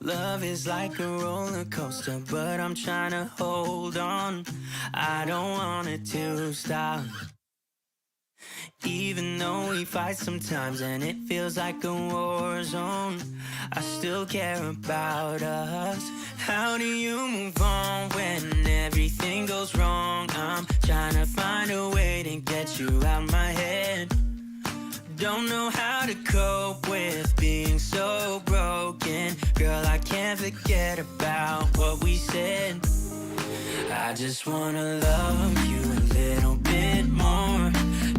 Love is like a roller coaster, but I'm trying to hold on. I don't want it to stop. Even though we fight sometimes and it feels like a war zone, I still care about us. How do you move on when everything goes wrong? I'm trying to find a way to get you out my head. Don't know how to cope with being so broken. Girl, I can't forget about what we said. I just wanna love you a little bit more.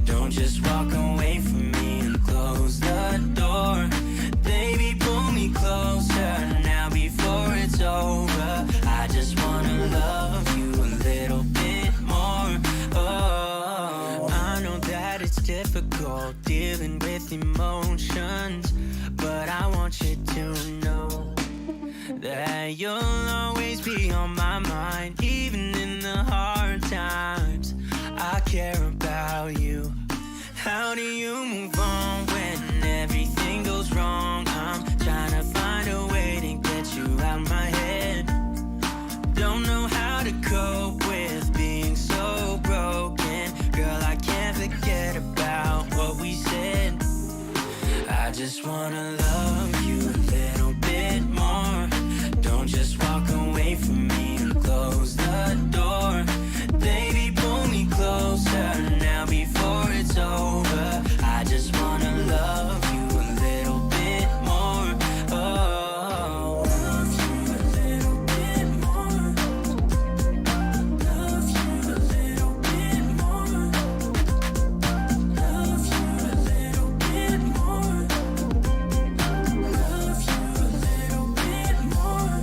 Don't just walk away from me and close the door. Baby, pull me closer now before it's over. I just wanna love you a little bit more. Oh, I know that it's difficult dealing with emotions, but I want you to know that you'll always be on my mind. Even in the hard times, I care about you. How do you move on when everything goes wrong? I'm trying to find a way to get you out my head. Don't know how to cope with being so broken. Girl, I can't forget about what we said. I just wanna love you a little bit more. Don't just walk away from me and close the door. Baby, pull me closer now before it's over. I just wanna love you a little bit more. Oh, love you a little bit more. Love you a little bit more. Love you a little bit more. Love you a little bit more.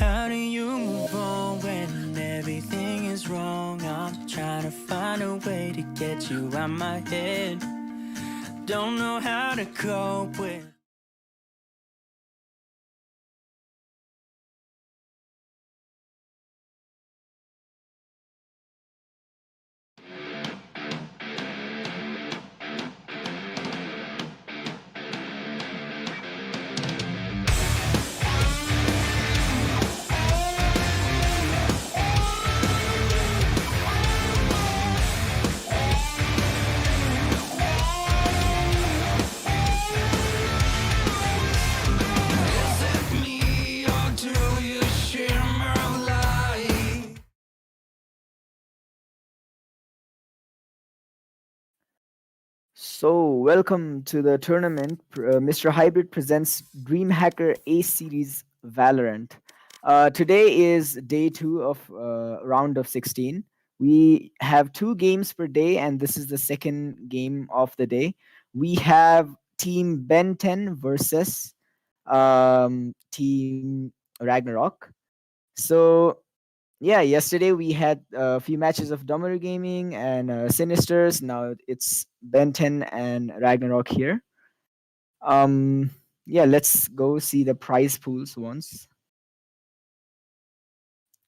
How do you move on when everything is wrong? I'm trying to find a way to get you out my head. Don't know how to cope with. So, welcome to the tournament. MrHybrid presents DreamHacker A Series Valorant. Today is day 2 of round of 16. We have 2 games per day, and this is the second game of the day. We have Team Ben 10 versus Team Ragnarok. So, yeah, yesterday we had a few matches of Domaru Gaming and Sinisters. Now it's Ben 10 and Ragnarok here. Yeah, let's go see the prize pools once.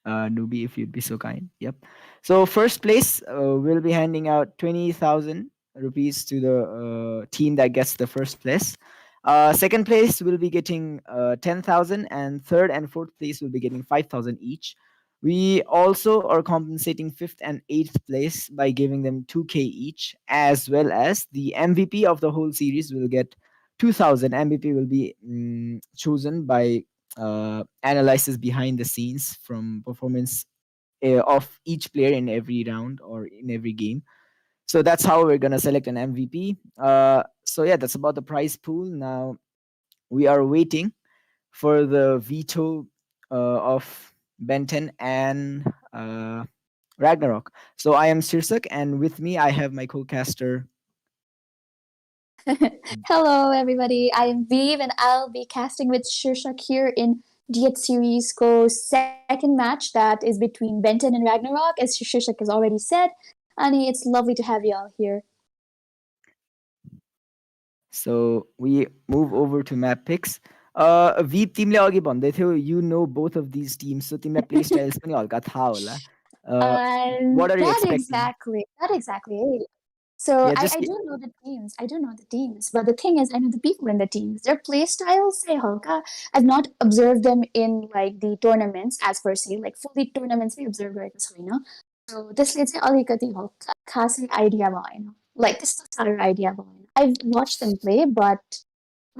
Newbie, if you'd be so kind. Yep. So first place, we'll be handing out 20,000 rupees to the team that gets the first place. Second place will be getting 10,000, and third and fourth place will be getting 5,000 each. We also are compensating fifth and eighth place by giving them 2K each, as well as the MVP of the whole series will get 2,000. MVP will be chosen by analysis behind the scenes from performance of each player in every round or in every game. So that's how we're gonna select an MVP. So yeah, that's about the prize pool. Now we are waiting for the veto of Benton and Ragnarok. So I am Sirsak, and with me I have my co-caster. Hello, everybody. I am Viv, and I'll be casting with Shirshak here in Diet Series Go second match that is between Benton and Ragnarok, as Shirshak has already said. Annie, it's lovely to have you all here. So we move over to map picks. Veep teamले अघि भन्दै थियो you know both of these teams, so तिमीलाई play styles पनि हल्का थाहा होला. What are you expecting? That exactly. So Yeah, I do know the teams. I do know the teams. But the thing is, I know the people in the teams. Their play styles, say halka. I've not observed them in like the tournaments as per se. Like fully tournaments we observe right this way, no? So this leads to alikati halka khasi idea bhaएन. Like this is our idea bhaएन. I've watched them play, but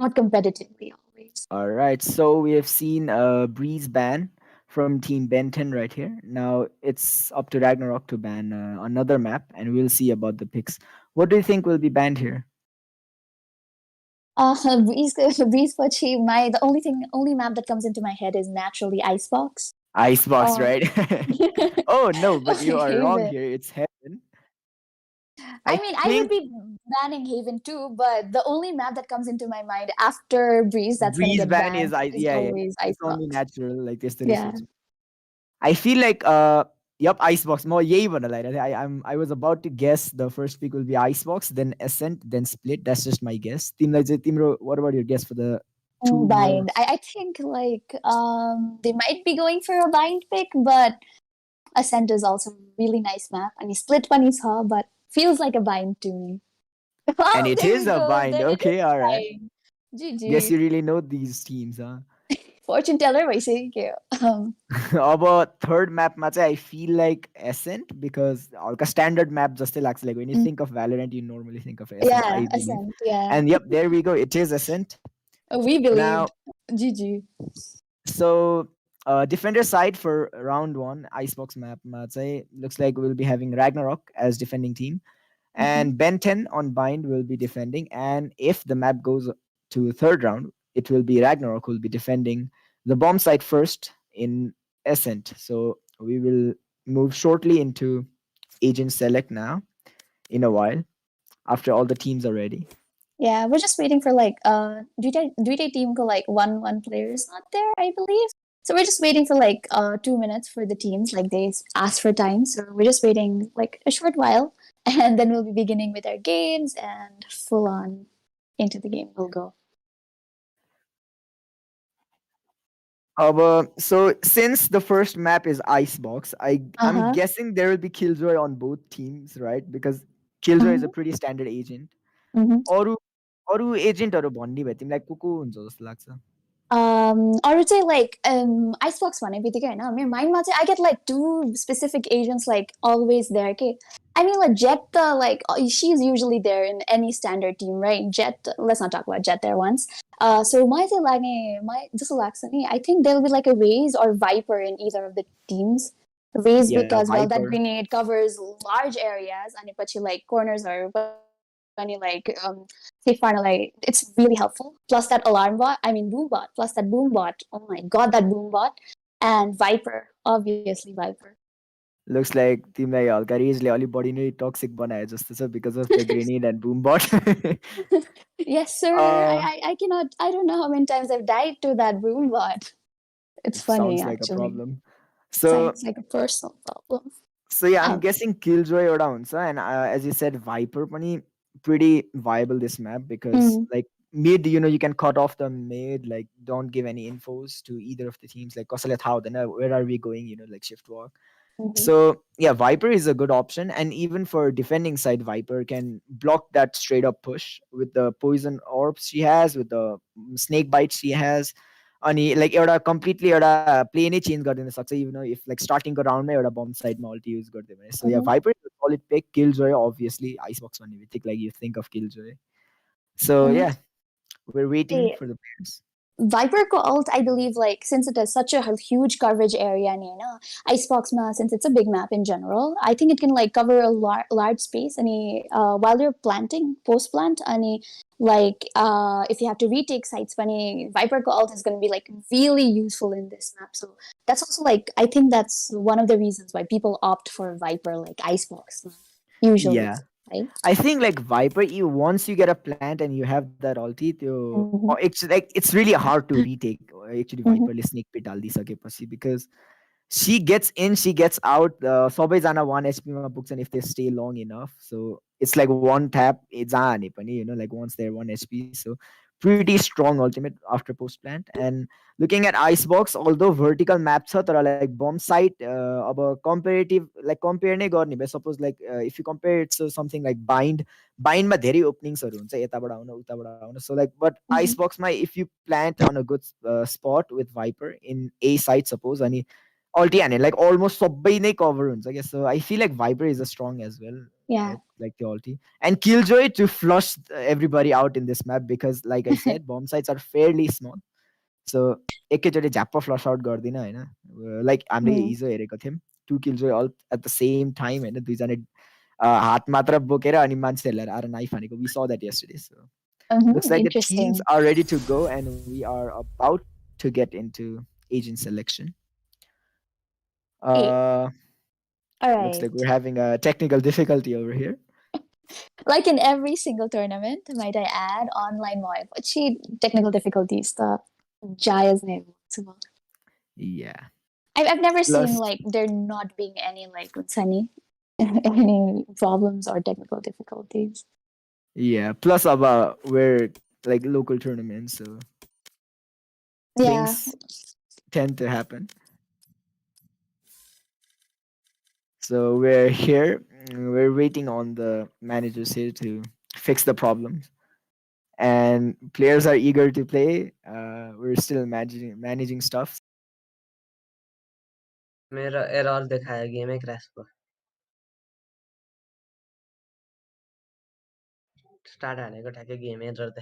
not competitively always. all right. So we have seen Breeze ban from Team Benton right here. Now it's up to Ragnarok to ban another map, and we'll see about the picks. What do you think will be banned here? Breeze, Breeze Pachi, the only map that comes into my head is naturally Icebox. Icebox, Um, right? Oh no, but you are wrong Haven. here. It's Heaven. I I mean, I would think be banning Haven too, but the only map that comes into my mind after Breeze that's gonna Breeze get ban banned is I is yeah, yeah. always It's only Icebox. natural like yesterday Yeah. switch. I feel like yup, Icebox. More yay one like I was about to guess the first pick will be Icebox, then Ascent, then Split. That's just my guess. Team like Timro, what about your guess for the two more? Bind. I think like they might be going for a bind pick, but Ascent is also a really nice map. I mean Split one is her, but feels like a bind to me. And Oh, it there is we a go. bind. Then it Okay, is all right. bind. Guess GG. you really know these teams, huh? Fortune teller भइसक्यो अब third map मा चाहिँ I feel like Ascent because हल्का standard map जस्तै लाग्छ. Like when you think of Valorant, you normally think of Ascent, Yeah, I believe. Ascent. Yeah. And yep, there we go. It is Ascent. We Now, believed. GG. so defender side for round one, Icebox map मा चाहिँ looks like we'll be having Ragnarok as defending team. And Ben 10 on bind will be defending. And if the map goes to third round, it will be Ragnarok who will be defending the bomb site first in Ascent. So we will move shortly into agent select now in a while after all the teams are ready. Yeah, we're just waiting for like Duite team ko like one player is not there, I believe. So we're just waiting for like 2 minutes for the teams. Like they asked for time, so we're just waiting like a short while, and then we'll be beginning with our games and full on into the game we'll go. So since the first map is Icebox, I'm Uh-huh. guessing there will be Killjoy on both teams, right? Because Killjoy is a pretty standard agent. Mm-hmm. अरू अरू एजेन्टहरू भन्ने भए तिमीलाई को हुन्छ जस्तो लाग्छ? Or say like Icebox one होइन मेरो माइन्डमा चाहिँ I get like two specific agents like always there. Okay, I mean like Jet like she's usually there in any standard team, right? Jet, let's not talk about Jet there once. So my जस्तो लाग्छ नि I think there'll be like a Raze or Viper in either of the teams. Raze Yeah, because well that Viper. grenade covers large areas and but like corners are any like safe like it's really helpful. Plus that alarm bot, I mean boom bot, plus that boom bot. Oh my god, that boom bot. And Viper, obviously Viper. Looks like तिमीलाई हल्का रेजले अलि बढी नै toxic बनाए जस्तो छ because of the grenade and boom bot. Yes, sir. uh, I cannot I don't know how many times I've died to that boom bot. It's it funny sounds like a actually. problem. So Sounds like a personal problem. so yeah, I'm Ouch. guessing Killjoy एउटा हुन्छ and as you said Viper पनि pretty viable this map because like mid you can cut off the mid, like don't give any infos to either of the teams, like कसैलाई थाहा हुँदैन where are we going, like shift walk. So yeah, Viper is a good option, and even for defending side, Viper can block that straight up push with the poison orbs she has, with the snake bites she has. अनि like एउटा completely एउटा play नै change गरिदिन सक्छ, if like starting को round मा एउटा bomb side मा ulti use गरिदियो भने. So yeah, Viper is a solid pick. Killjoy obviously, Icebox भन्ने बित्तिकै like you think of Killjoy. So yeah, we're waiting Hey, for the players. Viper ko ult, I believe, like since it has such a huge coverage area, Icebox ma, since it's a big map in general, I think it can like cover a large space. And while you're planting, post plant, and like if you have to retake sites, Viper ko ult is going to be like really useful in this map. So that's also like I think that's one of the reasons why people opt for Viper, like Icebox, usually. Yeah. Right? I think like Viper, once you get a plant and you have that ulti, it's really hard to retake. Actually, Viper ले snake pit डाल दिइसकेपछि because she gets in, she gets out. Sabaijana 1 HP ma puग्छन् if they stay long enough. So it's like one tap, jahane pani, like once they're 1 HP. So pretty strong ultimate after post plant. And looking at Icebox, although vertical map छ तर like bomb site अब comparative like compare नै गर्ने भए suppose like if you compare it to something like bind मा धेरै openings हुन्छ यताबाट आउन उताबाट आउन. So like but Icebox मा if you plant on a good spot with Viper in A site suppose अनि ulti हाने like almost सबै नै cover हुन्छ क्या. So I feel like Viper is a strong as well. Yeah. Like the ulti and Killjoy to flush everybody out in this map because like I said bomb sites are fairly small. So एकैचोटि झ्याप्प फ्लस out गर्दिन होइन like हामीले हिजो हेरेको थियौँ 2 Killjoy all at the same time होइन दुईजना हात मात्र बोकेर अनि मान्छेहरूलाई आएर नाइफ हानेको we saw that yesterday. So looks like the teams are ready to go and we are about to get into agent selection. All right. Looks like we're having a technical difficulty over here. Like in every single tournament, might I add, online mo technical difficulties the Jaya's name. Yeah. I've never seen like there not being any like any problems or technical difficulties. Yeah. Plus we're like local tournaments, so things tend to happen. So we're here. We're waiting on the managers here to fix the problems. And players are eager to play. We're still managing stuff. मेरा error दिखाया game में crash हुआ start हानेको ठ्याक्कै game error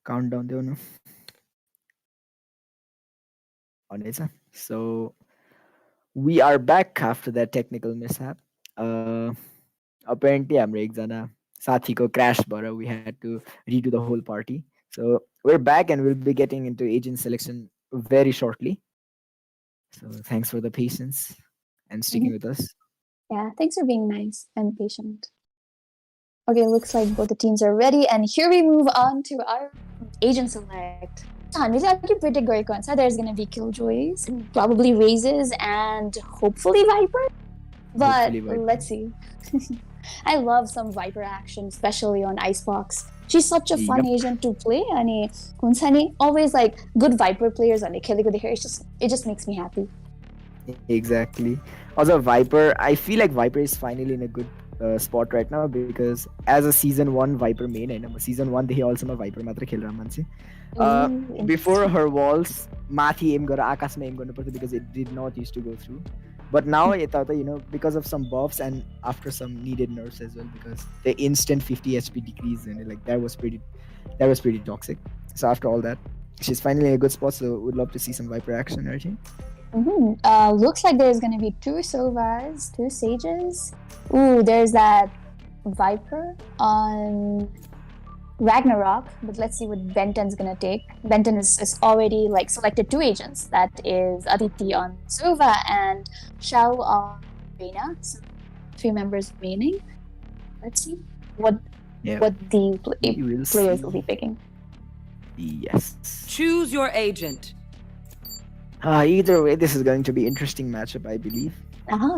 Countdown there no. So we are back after that technical mishap. Apparently हाम्रो एकजना साथीको crash भएर we had to redo the whole party. So we're back and we'll be getting into agent selection very shortly. So thanks for the patience and sticking with us. Yeah, thanks for being nice and patient. Okay, looks like both the teams are ready, and here we move on to our agent select. Predict there's gonna be Killjoys, probably Raises, and hopefully Viper. But let's see. I love some Viper action, especially on Icebox. She's such a fun agent to play, and always like good Viper players on it just makes me happy. Exactly. Also, Viper, I feel like Viper is finally in a good spot right now because as a season 1 Viper main and season 1 he also ma Viper matra khel raha before her walls mathi aim gara akashma aim garnu parthyo because it did not used to go through. But now because of some buffs and after some needed nerfs as well, because the instant 50 HP decrease in it, like that was pretty toxic. So after all that, she's finally in a good spot. So would love to see some Viper action, right here. Looks like there's gonna be 2 Sovas, 2 Sages. Ooh, there's that Viper on Ragnarok, but let's see what Benton's gonna take. Benton is already like selected 2 agents. That is Aditi on Sova and Shao on Reina. So 3 members remaining. Let's see what the players will be picking. Yes. Choose your agent. Either way, this is going to be interesting matchup, I believe.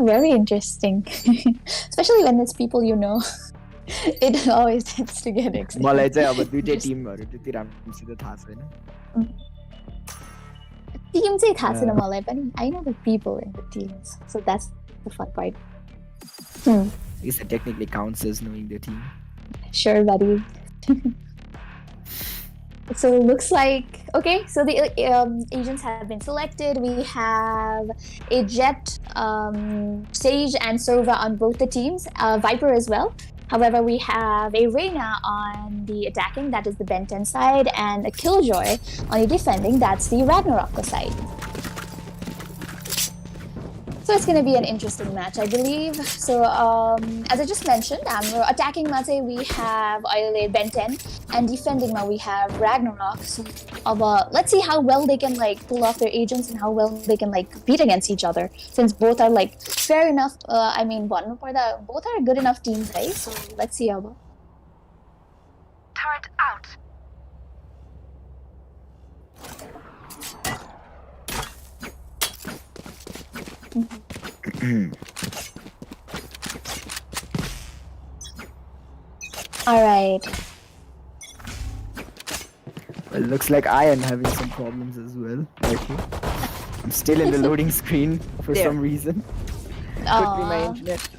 Very interesting. Especially when it's people you know. It always tends to get exciting. मलाई चाहिँ अब दुईटै टिमहरु त्यति राम्रोसित थाहा छैन. Team चाहिँ थाहा छैन मलाई पनि. I know the people in the teams, so that's the fun part. I guess it technically counts as knowing the team. Sure, buddy. So looks like okay. So the agents have been selected. We have a Jet, Sage, and Sova on both the teams. Viper as well. However, we have a Reina on the attacking, that is the Benton side, and a Killjoy on the defending, that's the Ragnarok side. So it's going to be an interesting match, I believe. So as I just mentioned, attacking ma we have Aile Benton, and defending ma we have Ragnarok. So let's see how well they can like pull off their agents and how well they can like compete against each other. Since both are like fair enough. Both are good enough teams, right? So let's see how. Turret out. All right. Well, looks like I am having some problems as well. Right here. I'm still in the loading screen for some reason. Could be my internet.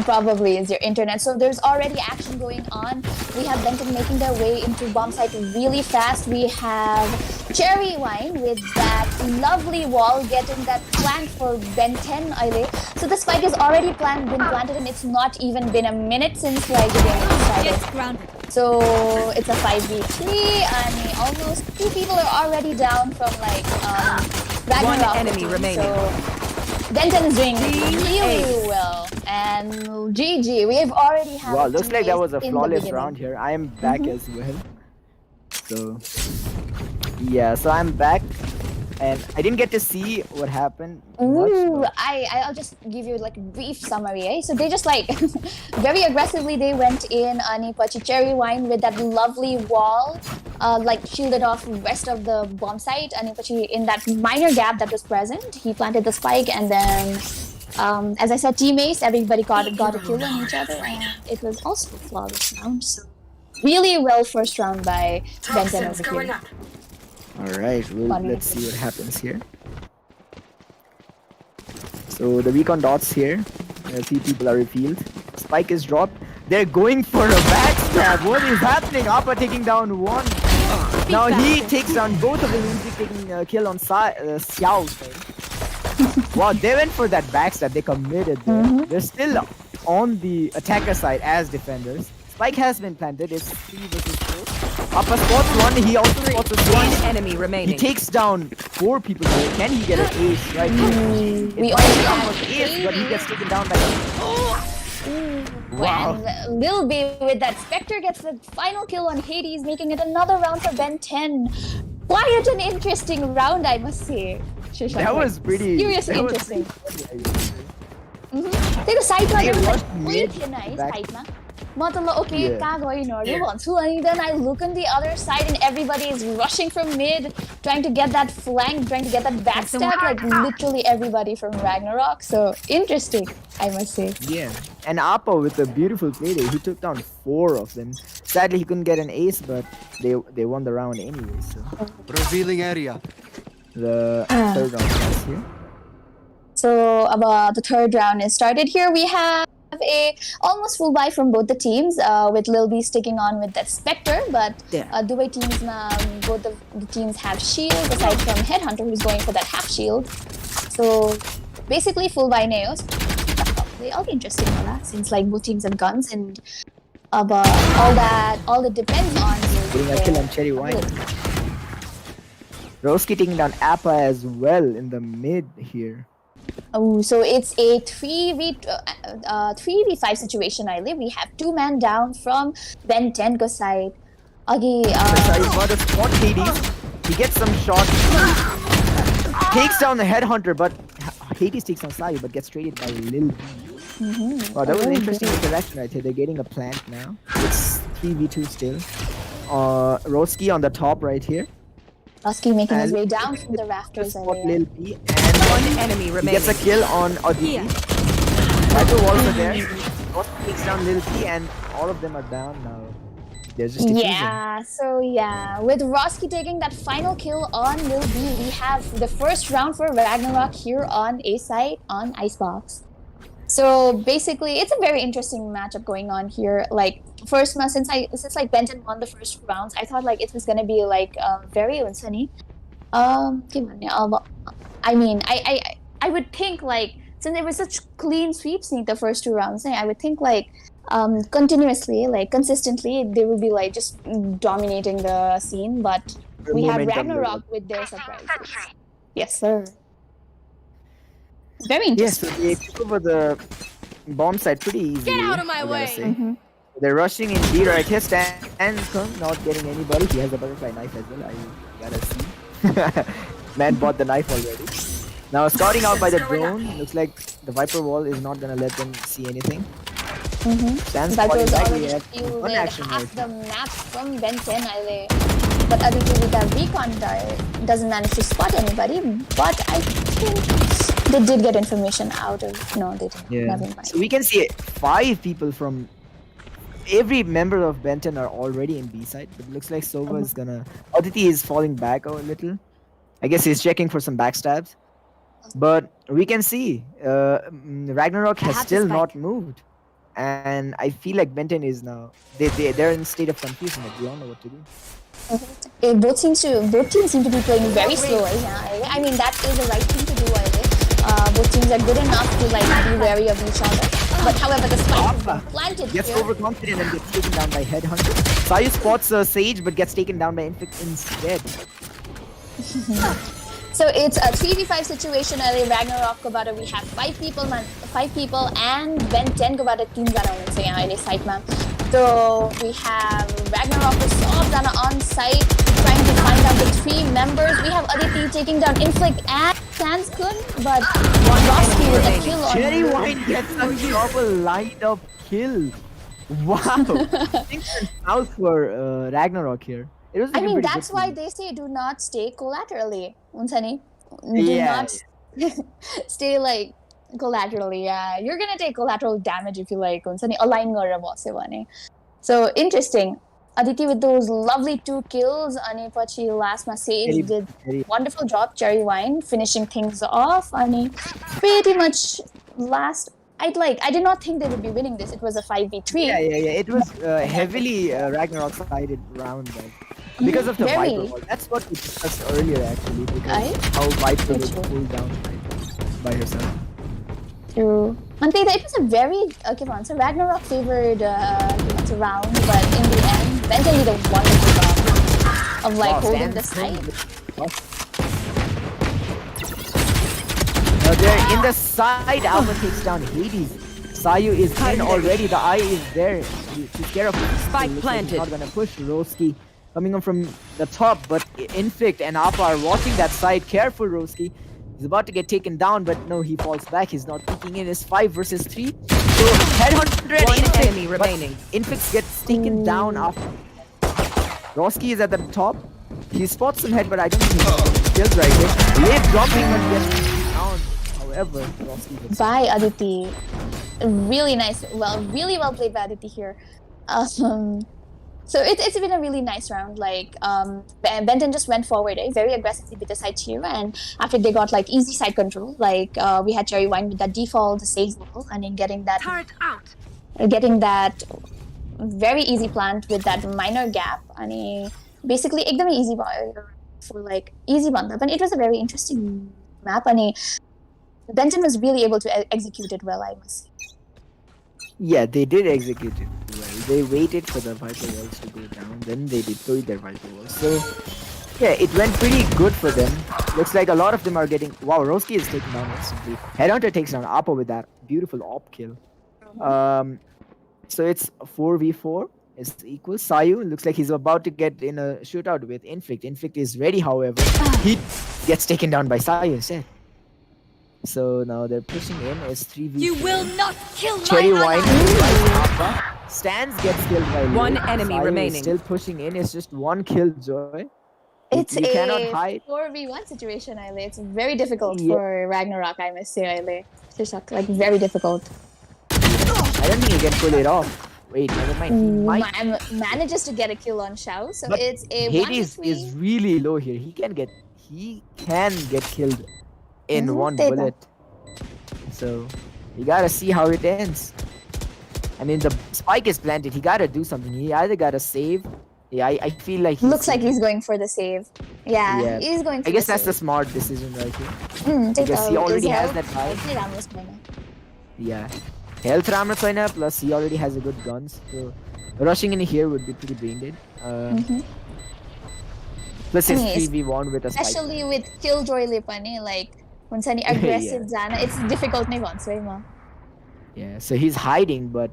Probably is your internet. So there's already action going on. We have Benton making their way into bomb site really fast. We have Cherry Wine with that lovely wall getting that plant for Benton Aile. So the spike is already been planted and it's not even been a minute since like the game started. So it's a 5v3 and almost 2 people are already down from like Ragnarok. 1 enemy remaining. So Benton is doing really well. And GG, we have already had. Wow, looks like that was a flawless round here. I am back as well. So yeah, so I'm back, and I didn't get to see what happened. I'll just give you like a brief summary. Eh? So they just like very aggressively they went in on Pachi Cherry Wine with that lovely wall, like shielded off the rest of the bomb site. And Pachi in that minor gap that was present, he planted the spike, and then. As I said, team ace, everybody got a kill on each other, and it was also a flawless round. So really well first round by Benton over here. Alright, well, let's see what happens here. So the recon dots here, 3 people are revealed. Spike is dropped. They're going for a backstab. What is happening? Appa taking down 1. Now he takes down both of them. He's taking a kill on Xiao. Wow, they went for that backstab. They committed there. They're still on the attacker side as defenders. Spike has been planted. It's 3 versus 4. Appa spots 1. He also spots a 1 enemy remaining. He takes down 4 people here. Can he get an ace right here? We already have an ace, but he gets taken down by Wow. And Lil B with that Spectre gets the final kill on Hades, making it another round for Ben 10. Quite an interesting round, I must say. That was pretty... Seriously interesting. त्यही side ma wait nice height ma. म त ल okay कहाँ गइन् अरे भन्छु अनि then I look on the other side and everybody is rushing from mid, trying to get that flank, trying to get that backstab, like literally everybody from Ragnarok. So interesting, I must say. Yeah, and Appa with a beautiful play there. He took down 4 of them. Sadly, he couldn't get an ace, but they won the round anyway. So revealing area. The third round is here. So about the third round is started. Here we have a almost full buy from both the teams, with Lil B sticking on with that Spectre, but the way teams both the teams have shield aside from Headhunter who's going for that half shield. So basically full by Neos. Probably all interesting होला, since like both teams have guns and but all that depends on Getting a kill on Cherry Wine. Roski taking down Appa as well in the mid here. Oh, so it's a 3v5 situation, I believe. We have 2-man down from Ben 10 ko side. Agi, He's got a spot Hades. He gets some shots. Takes down the headhunter, but Hades takes on Sayu, but gets traded by Lil B. Wow, that was an interesting interaction right here. They're getting a plant now. It's 3v2 still. Roski on the top right here. Roski making his way down from the rafters. Spot Area. Lil B, and One enemy he remaining. gets a kill on Aditi. Viper walls are there. Roski takes down Lil B, and all of them are down now. There's just Yeah, so yeah, with Roski taking that final kill on Lil B, we have the first round for Ragnarok here on A side on Icebox. So basically, it's a very interesting matchup going on here. Like first match, since like Benton won the first rounds, I thought like it was gonna be like very unsunny. I mean, I would think like since it was such clean sweeps in the first 2 rounds, I would think like continuously, like consistently, they will be like just dominating the scene. But we have Ragnarok with their surprises. Yes, sir. Very Yes, interesting. so they took over the bomb side pretty easily. Get out of my I gotta way. say. They're rushing in D right here. Stanton not getting anybody. He has a butterfly knife as well. I gotta see. Man bought the knife already. Now scouting out by the drone. Looks like the Viper wall is not gonna let them see anything. Stands Viper is spotting back. already We have shielded one action half right the map from Ben 10, but Aditi with that recon dart doesn't manage to spot anybody. But I think they did get information out of. No, they didn't. Yeah. Never mind. So we can see 5 people from every member of Benton are already in B side. But it looks like Sova is gonna. Aditi is falling back a little. I guess he's checking for some backstabs. But we can see Ragnarok has still not moved. And I feel like Benton is now they're in a state of confusion. Like they don't know what to do. Both teams seem to be playing very slowly. Yeah, I mean that is the right thing to do. Both teams are good enough to like be wary of each other. But however, the spike has been planted Gets here. overconfident and gets taken down by Headhunter. Sayu spots Sage but gets taken down by Infix instead. So it's a 3v5 situation. Ragnarok ko bada we have 5 people and Ben 10 ko bada team jana hununcha yaha अहिले साइडमा. So we have Ragnarok ko सबजना on site trying to find out the 3 members. We have Aditi taking down Inflict and Sanskun, but Roski with a kill on Cherry Wine gets a double lined up kill. Wow. Things went south for Ragnarok here. It was I looking mean, pretty that's good why for they say do not stay collaterally. हुन्छ नि? Do Yeah. not stay like collaterally. Yeah, you're gonna take collateral damage if you like. हुन्छ नि? Align गरेर बस्यो भने. So interesting. Aditi with those lovely 2 kills. अनि पछि last ma Sage did wonderful job. Cherry Wine finishing things off. अनि pretty much last. I did not think they would be winning this. It was a 5v3. Yeah. It was heavily Ragnarok sided round because of the Very. Viper wall. That's what we discussed earlier actually. Because how Viper would pull down by herself. True. And it was a very so Ragnarok favored round, but in the end, Benton did a wonderful job of like holding the side. Now they're in the side. Alpha takes down Hades. Sayu is in already. The eye is there. She's careful. Spike He's planted. not gonna push. Roski coming on from the top, but Inflict and Appa are watching that side. Careful, Roski. He's about to get taken down, but no, he falls back. He's not peeking in. It's 5 versus 3. So Headhunter and One Inflict, enemy remaining. Inflict gets taken down after. Roski is at the top. He spots some head, but I don't think he kills right here. Late dropping but gets down. However, Roski gets By Aditi. Really nice. Really well played by Aditi here. So it's been a really nice round. Like Benton just went forward very aggressively with the side here, and after they got like easy side control, like we had Cherry Wine with that default Sage wall, and then getting that very easy plant with that minor gap, and basically एकदमै easy for like easy banda. But it was a very interesting map, and Benton was really able to execute it well, I must say. Yeah, they did execute it well. They waited for the Viper Walls to go down, then they deployed their Viper Walls. So, yeah, it went pretty good for them. Looks like a lot of them are getting... Wow, Roski is taken down instantly. Headhunter takes down Appa with that beautiful op kill. So it's 4v4. It's equal. Sayu looks like he's about to get in a shootout with Inflict. Inflict is ready, however. He gets taken down by Sayu instead. So now they're pushing in. It's 3v4. You will not kill Cherry my Wine ally. by Appa. Stans gets killed by Lil. One enemy Sayu is remaining. still pushing in. It's just one kill, Joy. It's you cannot a hide. 4v1 situation, Aile. It's very difficult Yeah. for Ragnarok, I must say, Aile. Shishak, like, very difficult. I don't think he can pull it off. Wait, never mind. He might. Manages to get a kill on Shao, so But it's a Hades 1v3. is really low here. He can get killed in one Data. bullet. So you gotta see how it ends. I mean, the spike is planted. He gotta do something. He either gotta save. Yeah, I feel like Looks like he's going for the save. Yeah, he's going for I guess the that's the save. smart decision right here. Data Because he already is has help. that buy. Actually, Ramos going on. Yeah, health Rammer Soina plus he already has a good guns. So rushing in here would be pretty brain dead. Plus it's Anyways, 3v1 with a spike. Especially with Killjoy Lipani, like, when sani aggressive Zana, it's difficult na yun, mo. Yeah, so he's hiding, but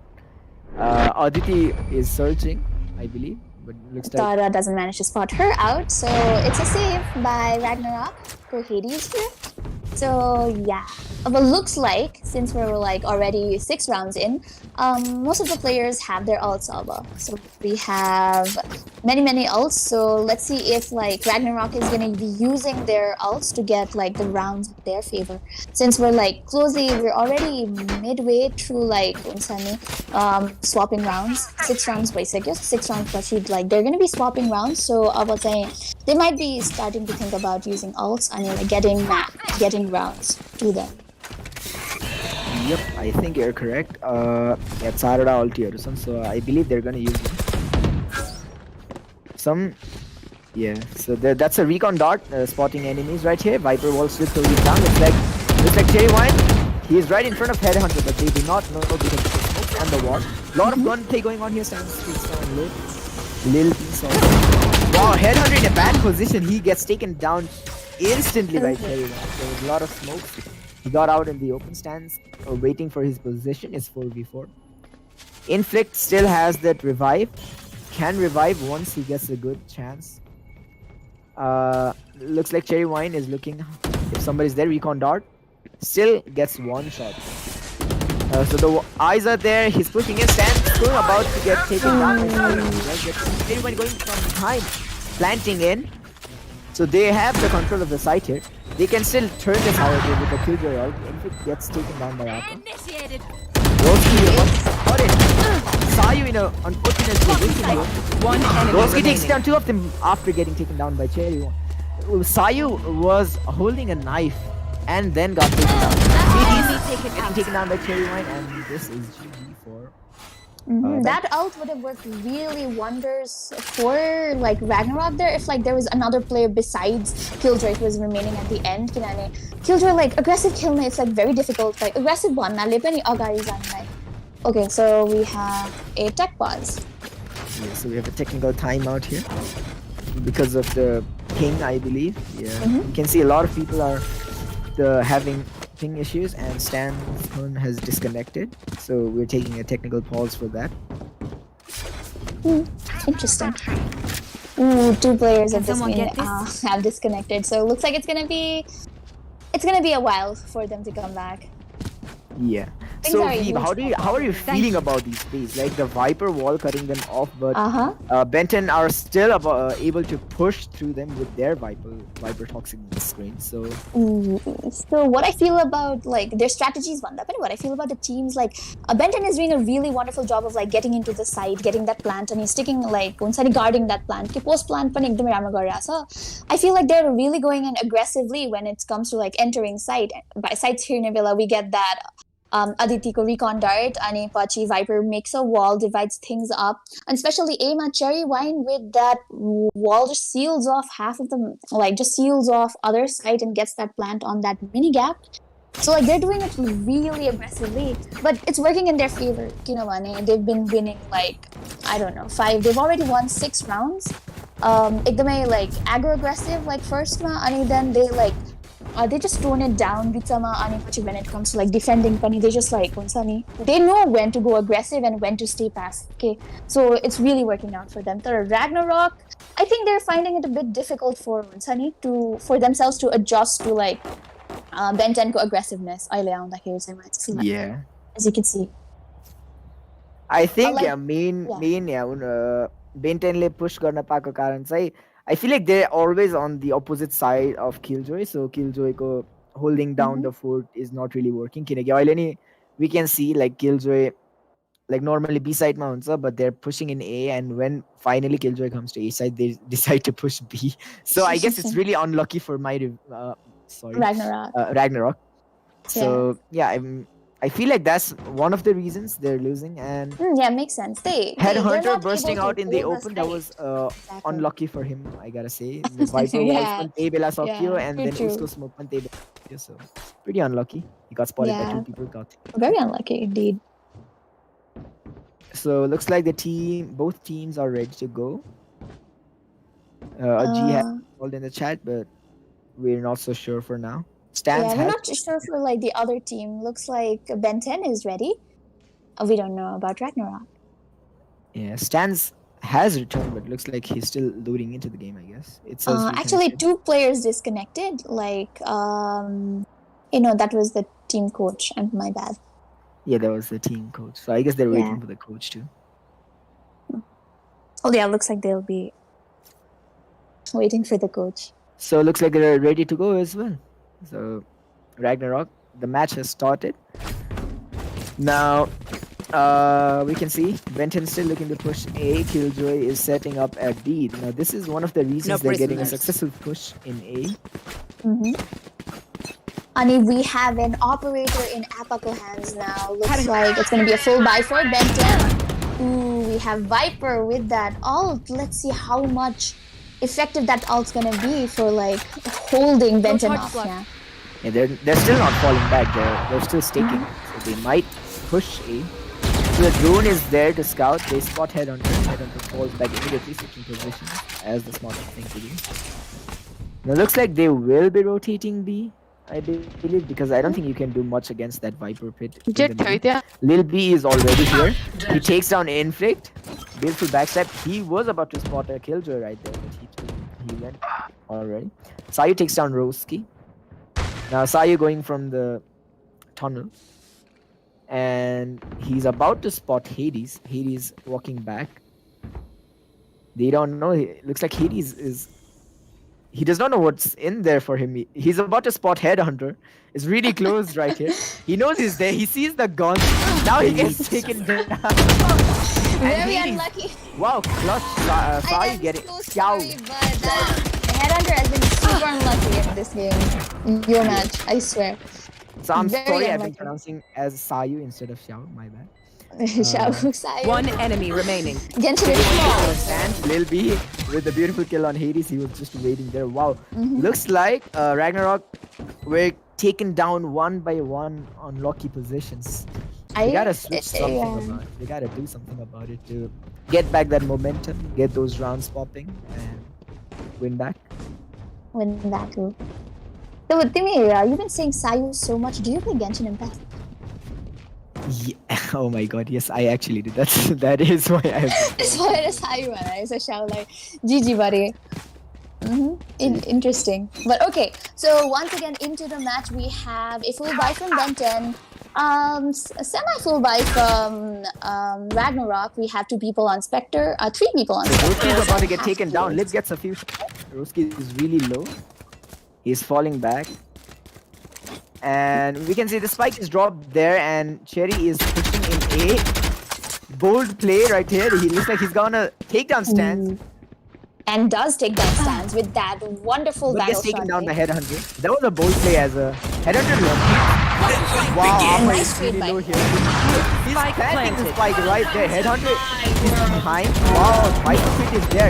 Aditi is searching, I believe. But looks like Tara doesn't manage to spot her out, so it's a save by Ragnarok for Hades here. So yeah, but looks like since we're like already 6 rounds in, most of the players have their ults Alba. So we have many ults. So let's see if like Ragnarok is gonna be using their ults to get like the rounds in their favor. Since we're like we're already midway through like swapping rounds, 6 rounds basic, just 6 rounds per sheet. Like they're gonna be swapping rounds. So I was saying they might be starting to think about using ults and like getting rounds to them. Yep, I think you're correct. Yeah, Tsarada ulti or something, so I believe they're gonna use it. Yeah, so that's a recon dart spotting enemies right here. Viper wall slips over down. Looks like Cherry Wine. He is right in front of Headhunter, but they do not know because of the smoke and the wall. Lot of gunplay going on here. Stands on low. Lil piece of. Wow, Headhunter in a bad position. He gets taken down instantly by Cherry Wine. There was a lot of smoke. He got out in the open stance, waiting for his position. It's 4v4. Inflict still has that revive. Can revive once he gets a good chance. Looks like Cherry Wine is looking. If somebody's there, recon dart. Still gets one shot. So the eyes are there. He's pushing in. Stands about to get taken down. Cherry Wine going from behind, planting in. So they have the control of the site here. They can still turn this however with the Killjoy ult. Inflict gets taken down by Appa. Initiated. Roski got it. Sayu in an unfortunate position here. One enemy Roski takes remaining. down 2 of them after getting taken down by Cherry. Sayu was holding a knife and then got taken down. Getting taken down by Cherry Wine, and this is GG for. That ult would have worked really wonders for like Ragnarok there if like there was another player besides Killjoy who was remaining at the end. Kinane Killjoy like aggressive kill na, it's like very difficult. Like aggressive one na lepa ni agari zanay. Okay, so we have a tech pause. Yeah, so we have a technical timeout here because of the ping, I believe. Yeah, you can see a lot of people are having ping issues, and Stan's phone has disconnected. So we're taking a technical pause for that. Interesting. Ooh, 2 players at this someone minute get this? have disconnected. So it looks like it's gonna be a while for them to come back. Yeah. Things So are Veeb, huge. how are you feeling about these plays? Like the Viper wall cutting them off, but Benton are still able to push through them with their Viper toxic screen. So So what I feel about like their strategies one what I feel about the teams like Benton is doing a really wonderful job of like getting into the site, getting that plant, and he's sticking like guarding that plant. Post plant pan ekdam राम्रो गरिरहेछ. So I feel like they're really going in aggressively when it comes to like entering site. By sites here in Villa, we get that Aditiko recon dart and Pachi Viper makes a wall, divides things up, and especially Aima Cherry Wine with that wall just seals off half of them, like just seals off other side and gets that plant on that mini gap. So like they're doing it really aggressively, but it's working in their favor. They've been winning like I don't know 5. They've already won 6 rounds. Ekdamai like aggro aggressive like first ma, and then they just tone it down bitsama ani पछि when it comes to like defending pani they just like they know when to go aggressive and when to stay passive. Okay, so it's really working out for them. The Ragnarok, I think they're finding it a bit difficult for themselves to adjust to like Ben 10 को aggressiveness अहिले आउँदाखेरि चाहिँ मलाई चाहिँ feel Yeah. as you can see. I think like- main Ben 10 ले push गर्न पाएको कारण चाहिँ I feel like they're always on the opposite side of Killjoy, so Killjoy ko holding down the fort is not really working. किनकि अहिले नि we can see like Killjoy like normally B side ma huncha, but they're pushing in A, and when finally Killjoy comes to A side, they decide to push B. So I guess it's really unlucky for my Ragnarok. So yeah, I feel like that's one of the reasons they're losing. And Yeah, makes sense. They're Headhunter not bursting able to out in the hold open, the that was Exactly. unlucky for him, I gotta say. The Viper Yeah. was on त्यही बेला सक्यो, and then true. उसको smoke पनि त्यही बेला सक्यो, so pretty unlucky. He got spotted by Yeah. 2 people. Very unlucky indeed. So looks like both teams are ready to go. G has called in the chat, but we're not so sure for now. Stans Yeah, we're has not sure for like the other team. Looks like Ben 10 is ready. We don't know about Ragnarok. Stans has returned, but looks like he's still loading into the game, I guess. It says Actually, reconnected. 2 players disconnected. Like, that was the team coach. And my bad. Yeah, that was the team coach. So I guess they're Yeah. waiting for the coach too. Oh yeah, looks like they'll be waiting for the coach. So it looks like they're ready to go as well. So Ragnarok, the match has started. Now we can see Benton still looking to push A. Killjoy is setting up at B. Now this is one of the reasons they're getting a successful push in A. And we have an operator in Apako hands now. Looks like it's gonna be a full buy for Benton. Ooh, we have Viper with that ult. Let's see how much effective that ult's gonna be for like holding Benton hard off. block. Yeah. Yeah, they're still not falling back. They're still staking. So they might push A. So the drone is there to scout. They spot Headhunter. Headhunter falls back immediately, switching position as the smartest thing to do. Now looks like they will be rotating B, I believe, because I don't think you can do much against that Viper pit. in the middle. Lil B is already here. He takes down Inflict. Beautiful backstab. He was about to spot a Killjoy right there, but he went already. Sayu takes down Roski. Now Sayu going from the tunnel. And he's about to spot Hades. Hades walking back. They don't know. It looks like Hades is... He does not know what's in there for him. He's about to spot Headhunter. It's really close right here. He knows he's there. He sees the gun. Now he gets taken down. Very Hades- unlucky. Wow, clutch. Sayu I'm getting... so sorry, but Headhunter has been super unlucky in this game. Your match, I swear. So I'm Very sorry I've been unlucky. pronouncing as Sayu instead of Xiao. My bad. Xiao Sai. One enemy remaining. Genshin And Lil B with the beautiful kill on Hades. He was just waiting there. Wow. Looks like Ragnarok were taken down one by one on lucky positions. They gotta switch something about it. They gotta do something about it to get back that momentum, get those rounds popping, and win back. Win that too. So, Timmy, you've been saying Sayu so much. Do you play Genshin Impact? Yeah. Oh my god, yes, I actually do. That is why I have. That's why it is Sayu, right? So, Xiao like, GG, buddy. Interesting. But okay, so once again into the match, we have a full buy from Benton. Semi-full buy from Ragnarok. We have 2 people on Spectre, 3 people on Spectre. Roski is about to get Half taken down. kills. Lip gets a few shots. Roski is really low. He's falling back. And we can see the spike is dropped there, and Cherry is pushing in A. Bold play right here. He looks like he's gonna take down stands. And does take down stands with that wonderful But battle gets taken shot. down by Headhunter. That was a bold play as a Headhunter low. Wow, Alpha Nice is really trade low by- here. He's Spike planting the planted. spike right there. Headhunter is behind. Wow, Viper Pit is there.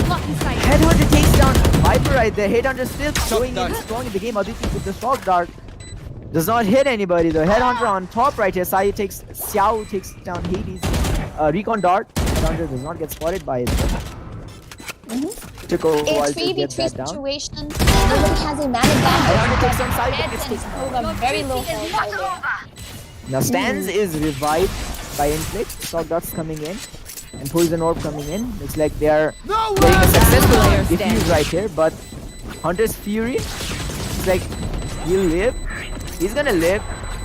Headhunter takes down Viper right there. Headhunter still going in strong in the game. Aditi with the shock dart. Does not hit anybody. The headhunter on top right here. Xiao takes down Hades. Recon dart. Headhunter does not get spotted by it. Took a A while to 3v3 get that down. situation. Nobody has a man Headhunter takes advantage. on side, but Dead gets and taken. Nova very low health right there. Now Stans is revived by Inflict. Shock darts coming in. And Poison Orb coming in. Looks like they are getting a successful Player defuse standing. right here. But Hunter's Fury, it's like, he'll live. He's gonna live.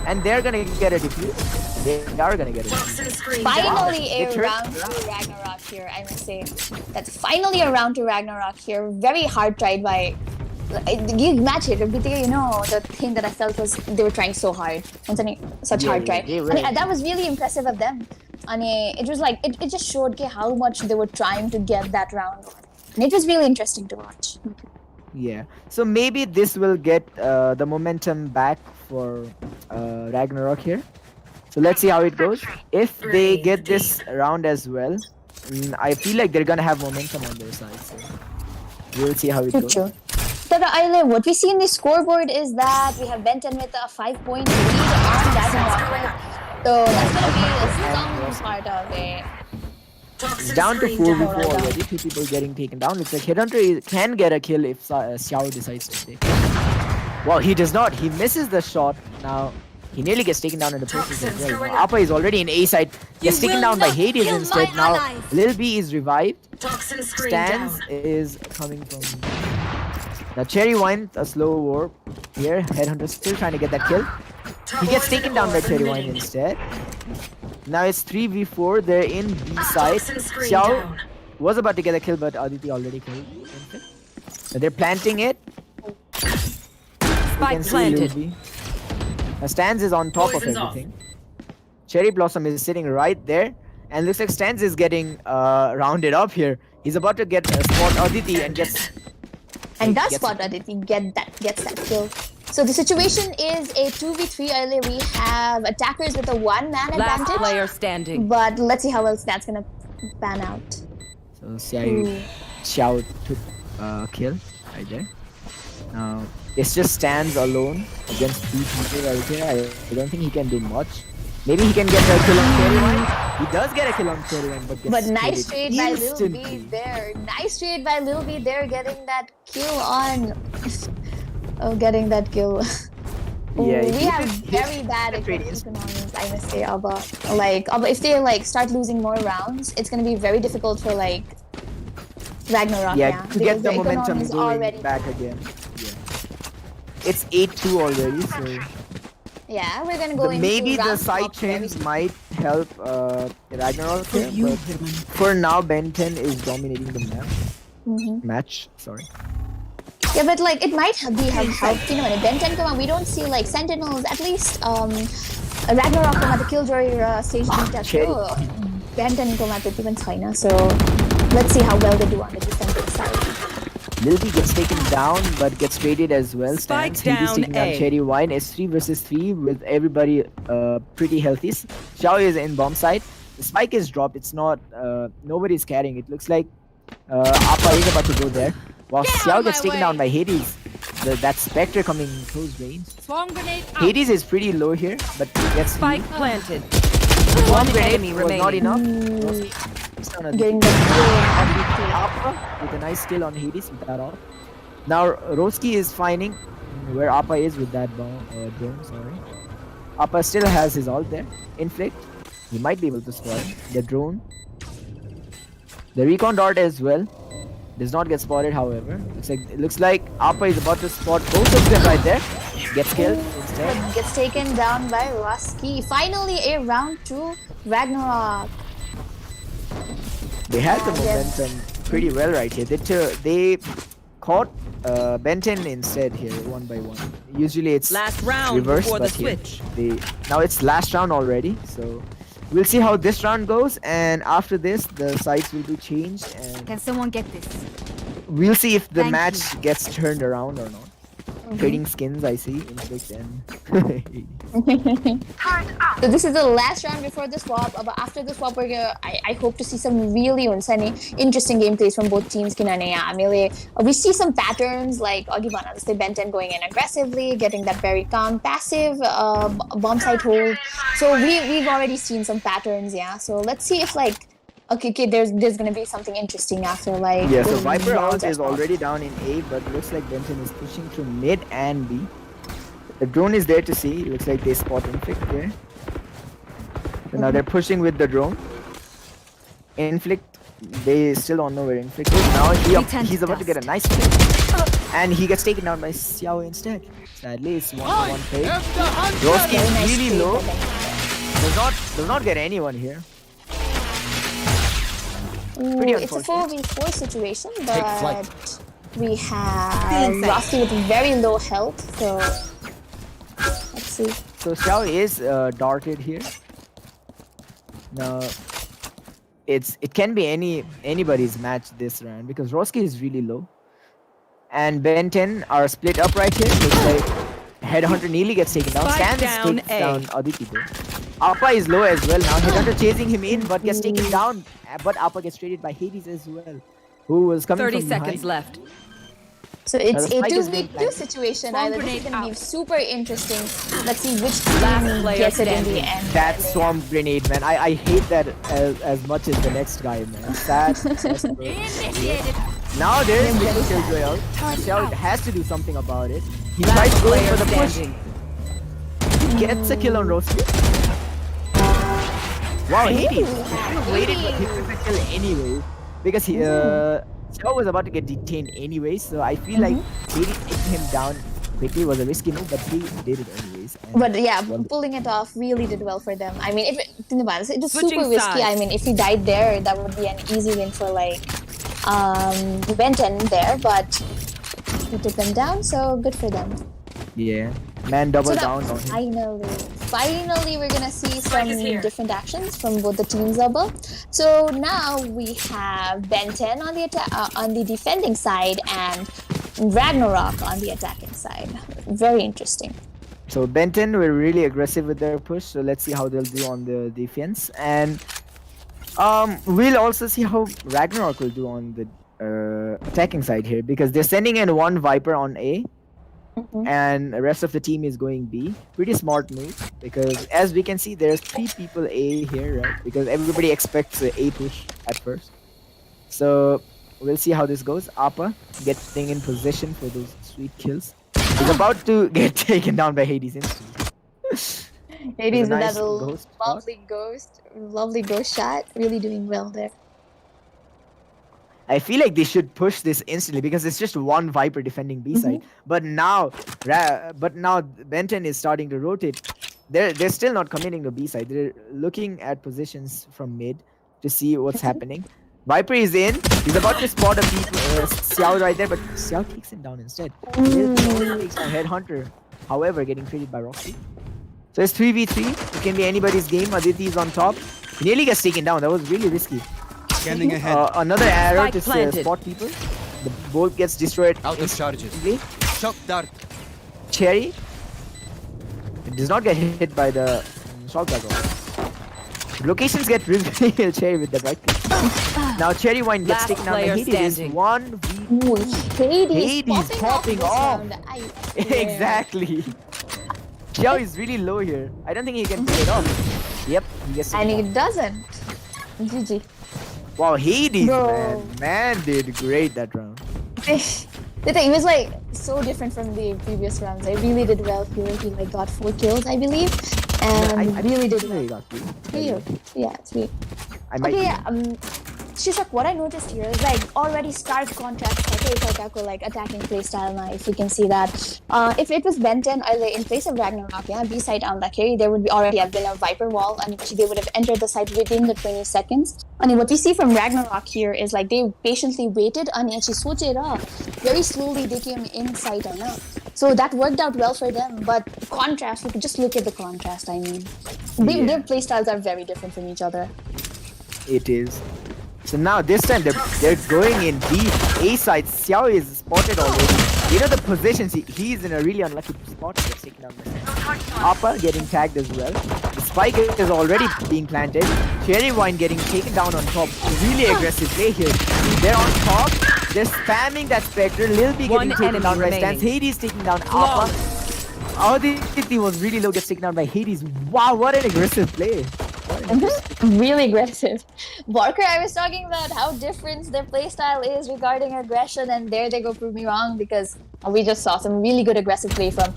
And they're gonna get a defuse. They are gonna get a defuse. Finally They a turned round to Ragnarok here, I must say. That's finally a round to Ragnarok here. Very hard tried by... You match it, you know, the thing that I felt was they were trying so hard. Such hard try. they were. And that was really impressive of them. And it was like, it just showed how much they were trying to get that round. And it was really interesting to watch. Yeah. So maybe this will get the momentum back for Ragnarok here. So let's see how it goes. If they get this round as well, I feel like they're gonna have momentum on their side. So we'll see how it goes. True. But what we see in the scoreboard is that we have Benton with a 5-point lead on Ragnarok. So that's gonna be a strong part of it. It's down to 4v4 already. 2 people getting taken down. Looks like Headhunter can get a kill if Xiao decides to stay. Well, he does not. He misses the shot. Now he nearly gets taken down in the process as well. Now, Appa is already in A side. Gets taken down by Hades instead. Now Lil B is revived. Stans is coming from. Now Cherry Wine, a slow warp here. Headhunter still trying to get that kill. He gets taken down by Cherry Wine instead. Now it's 3v4. They're in B side. Xiao was about to get a kill, but Aditi already killed him. So they're planting it. Spike planted. Now Stans is on top of everything. Cherry Blossom is sitting right there. And looks like Stans is getting rounded up here. He's about to get spot Aditi and gets... And does spot Aditi gets that kill. So the situation is a 2v3 earlier. We have attackers with a 1-man Last advantage. player standing. But let's see how else that's gonna pan out. So Xiao took kill right there. Now it's just Stans alone against 3 people right here. I don't think he can do much. Maybe he can get a kill on Cherry Wine. He does get a kill on Cherry Wine, but gets But nice trade by Lil B instantly. there. Nice trade by Lil B there, getting that kill on. Getting that kill. Yeah, we he have did- very bad trade economics, I must say, Abba. Abba, if they start losing more rounds, it's gonna be very difficult for Ragnarok. Yeah, to get because the momentum economy is going already back again. Yeah. It's 8-2 already, so Yeah, we're gonna go into maybe the round side swap very chains might help Ragnarok here, but for now Ben 10 is dominating the match. Sorry. Yeah, but it might be helped, you know, when Ben 10 come on, we don't see Sentinels, at least Ragnarok come at the Killjoy stage beat Cherry. Ben 10 come at the even China, so let's see how well they do on the defensive side. Lil B gets taken down but gets traded as well. Spike He's down taking down A. Cherry Wine. It's 3 versus 3 with everybody pretty healthy. Xiao is in bomb side. The spike is dropped. It's not nobody's carrying. It looks like Appa is about to go there. While Xiao gets taken down by Hades. That Spectre coming close range. Swarm grenade out. Hades is pretty low here, but he gets Spike planted. one One enemy grenade was not remaining. enough. He's on a Getting the Appa with a nice kill on Hades with that off. Now Roski is finding where Appa is with that drone. Sorry, Appa still has his ult there. Inflict. He might be able to spot the drone. The recon dart as well. Does not get spotted, however. Looks like Appa is about to spot both of them right there. Gets killed instead. Gets taken down by Roski. Finally, a round 2 Ragnarok. They had the Yes. momentum pretty well right here. They caught Benton instead here, 1 by 1. Usually it's Last round reverse, before the but here switch. now it's last round already. So we'll see how this round goes, and after this the sides will be changed, and Can someone get this? we'll see if the Thank match gets turned around or not. trading skins. I see Inflict and So this is the last round before the swap. But after the swap, I hope to see some really interesting gameplays from both teams. We see some patterns like say Benton going in aggressively, getting that very calm passive bomb site hold. So we've already seen some patterns, yeah. So let's see if okay, there's gonna be something interesting after yeah. So those Viper rounds out is as well. already down in A, but looks like Benton is pushing through mid and B. The drone is there to see. Looks like they spot Inflict there. So now they're pushing with the drone. Inflict, they still don't know where Inflict is. Now he's about to get a nice kill. And he gets taken down by Xiao instead. Sadly, it's 1-1 play. Roski is Very nice really play, low. I think. Does not get anyone here. Ooh, Pretty it's a unfortunate. 4v4 situation, flight. but we have Roski with very low health, so let's see. So Xiao is darted here. Now it can be anybody's match this round because Roski is really low. And Ben 10 are split up right here. Looks like Headhunter nearly gets taken down. Spike Stans down takes A. down Aditi though. Appa is low as well now. Headhunter chasing him in but gets taken down. But Appa gets traded by Hades as well, who was coming 30 from seconds behind. left. So it's the a fight is being 2v2 played. situation. Bomb This is grenade gonna be out. super interesting. Let's see which team Last player gets it in standing. the end. That swamp grenade, man. I hate that as much as the next guy, man. Sad. Now there is the Killjoy out. Xiao has to do something about it. He tries Last to go in player for the push. standing. He gets a kill on Roski. Wow, Hades. He waited for him to kill anyway. Because Xiao was about to get detained anyway. So I feel like Hades taking him down quickly was a risky move, but he did it anyways. And But yeah, won the- pulling it off really did well for them. I mean, it was Switching super risky. I sides. mean, if he died there, that would be an easy win for Benton there. But he took them down, so good for them. Yeah. Man double So down on him. Finally, we're gonna see some different actions from both the teams above. So now we have Benton on the on the defending side and Ragnarok on the attacking side. Very interesting. So Benton were really aggressive with their push, so let's see how they'll do on the defense. And we'll also see how Ragnarok will do on the attacking side here, because they're sending in one Viper on A, and the rest of the team is going B. Pretty smart move, because as we can see, there's 3 people A here, right? Because everybody expects the A push at first. So we'll see how this goes. Appa getting in position for those sweet kills. He's about to get taken down by Hades instantly. Hades with nice that ghost shot. lovely ghost shot. Really doing well there. I feel like they should push this instantly because it's just one Viper defending B side. But now Benton is starting to rotate. They're still not committing to B side. They're looking at positions from mid to see what's happening. Viper is in. He's about to spot a Xiao right there, but Xiao takes him down instead. Takes a Headhunter, however, getting traded by Roxy. So it's 3v3. It can be anybody's game. Aditi is on top. He nearly gets taken down. That was really risky. Scanning ahead. Another arrow Spike to planted. spot people. The bolt gets destroyed Out of charges. instantly. Shock dart. Cherry. It does not get hit by the shock dagger. Locations get revealed. Cherry with the right click. Now Cherry Wine gets Last taken down by player Hades. standing. 1v. Ooh, Hades popping this off. round. Exactly. Xiao is really low here. I don't think he can pull it off. Yep, he gets And taken he down. doesn't. GG. Wow, Hades, Bro. man did great that round. The thing, it was like so different from the previous rounds. I really did well here. He like got 4 kills, I believe, and I really did think he well. got 3. 3. Yeah, 3. I might Okay, be- yeah. Shishak, what I noticed here is like already stark contrast like attacking playstyle now, if you can see that. If it was Benton in place of Ragnarok, yeah, B side on that carry, there would be already have been a Viper wall and they would have entered the site within the 20 seconds. And what we see from Ragnarok here is like they patiently waited and actually switched it off. Very slowly they came inside or not. So that worked out well for them. But contrast, you could just look at the contrast, I mean. Their playstyles are very different from each other. It is. So now this time they're going in deep. A side, Xiao is spotted already. You know the positions, he's in a really unlucky spot. Gets taken down. Appa getting tagged as well. The spike is already being planted. Cherry Wine getting taken down on top. Really aggressive play here. They're on top. They're spamming that Spectre. Lil B One getting taken enemy down by remaining. Stance. Hades taking down Appa. Aditi was really low, gets taken down by Hades. Wow, what an aggressive play. Really aggressive. Barker, I was talking about how different their playstyle is regarding aggression, and there they go prove me wrong because we just saw some really good aggressive play from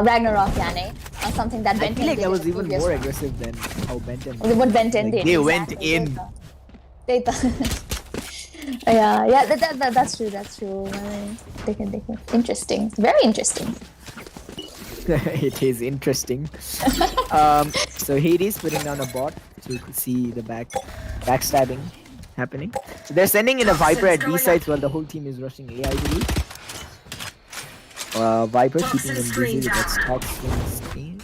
Ragnarok Yane. Something that I Benton feel like did that in was the even previous more round. aggressive than how Benton. What Benton Like, did. they went exactly. in. They yeah, that's true. That's true. They can. Interesting. Very interesting. It is interesting. So Hades putting down a bot to see the backstabbing happening. So they're sending in a Viper at B sides while the whole team is rushing A, I believe. Viper keeping him busy with that toxin screen.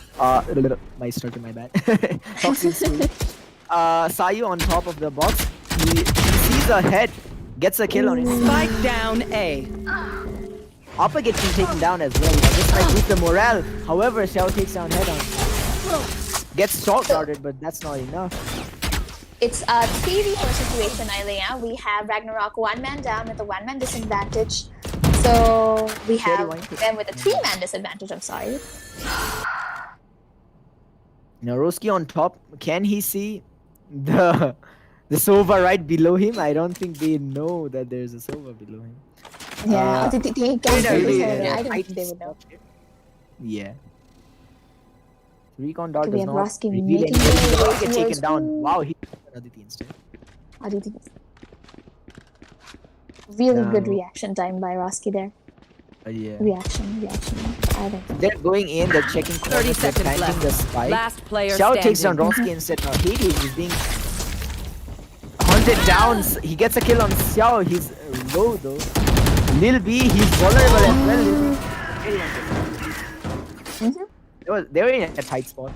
My started my bad. Toxin screen. Sayu on top of the box. He sees a head, gets a kill on it. Spike down A. Appa gets him taken down as well. This might boost the morale. However, Xiao takes down head on. Gets short guarded, but that's not enough. It's a 3v4 situation, Ilea. We have Ragnarok 1-man down with a 1-man disadvantage. So we have them with a 3-man disadvantage, I'm sorry. Naroski on top. Can he see the Sova right below him? I don't think they know that there's a Sova below him. Yeah, they can't Really, see this yeah, area. I don't tight think they would know. spot here. Yeah. Recon dart Okay, does we have not Roski reveal making anything. their He way does get taken towards down. me. Wow, he Aditi instead. Aditi. Really good Now- reaction time by Roski there. Yeah. Reaction. I think. They're going in, they're checking 30 corners, they're seconds planting left. the spike. Last player Xiao standing. takes down Roski instead. Now Hades is being hunted down. He gets a kill on Xiao. He's low though. Lil B, he's vulnerable as well. They were in a tight spot.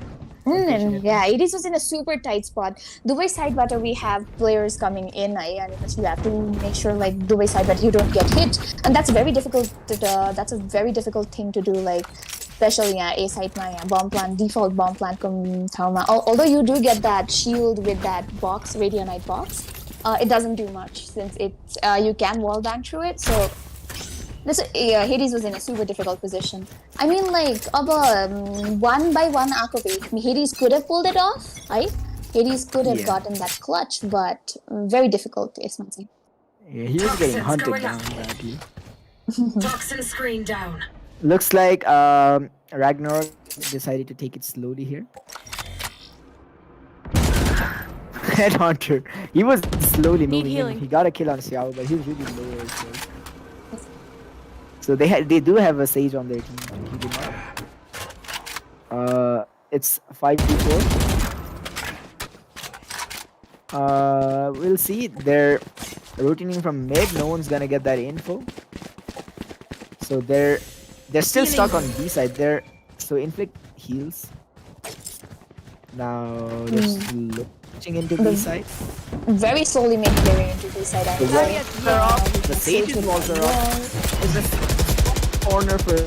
Yeah, Hades was in a super tight spot. Dubai side butter, we have players coming in, and you have to make sure like Dubai side butter you don't get hit, and that's very difficult. That's a very difficult thing to do. Like especially A side my bomb plant default bomb plant Thauma. Although you do get that shield with that box Radionite box, it doesn't do much since it's you can wall bang through it. So this Hades was in a super difficult position. I mean, like, one by one Akobe, Hades could have pulled it off, right? Hades could have gotten that clutch, but very difficult, it's not saying. Yeah, he was getting hunted down badly. Toxin screen down. Looks like Ragnarok decided to take it slowly here. Headhunter. He was slowly moving in. healing. He got a kill on Xiao, but he's really low as well. So they do have a Sage on their team to keep him up. It's 5v4. We'll see. They're rotating from mid. No one's gonna get that info. So they're still stuck on B side. So inflict heals. Now they're still looking into B side. Very slowly making their way into this side. The walls are off. The Sage's walls are off. It's just corner for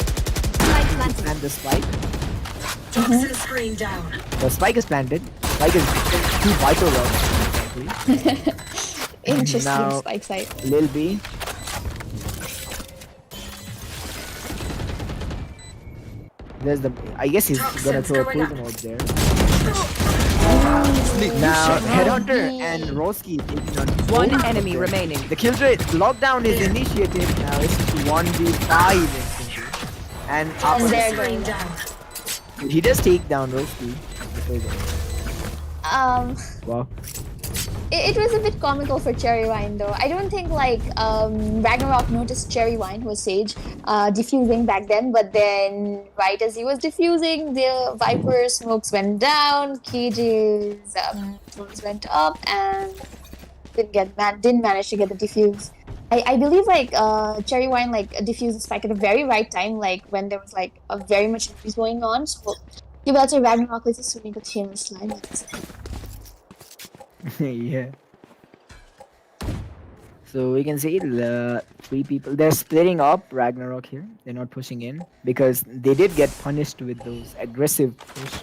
and the spike. Toxin screen down. The spike is planted. Spike is too vital well. Interesting Now- spike side. Lil B. There's the. I guess he's gonna throw a poison orb there. Now Headhunter and Roski taking on One both of enemy them. remaining. The kill rate lockdown is initiated now. It's 1v5 instantly. And And they're Screen going down. he does take down Roski. Wow. It was a bit comical for Cherry Wine though. I don't think like Ragnarok noticed Cherry Wine, who was Sage, diffusing back then, but then right as he was diffusing, the Viper smokes went down, Cage's smokes went up, and didn't manage to get the diffuse. I believe like Cherry Wine like diffused the spike at the very right time, like when there was like a very much diffuse going on. So you better Ragnarok is assuming a TM slime. Yeah. So So we can see the 3 people. They're splitting up Ragnarok here. They're not pushing in because they did get punished with those aggressive push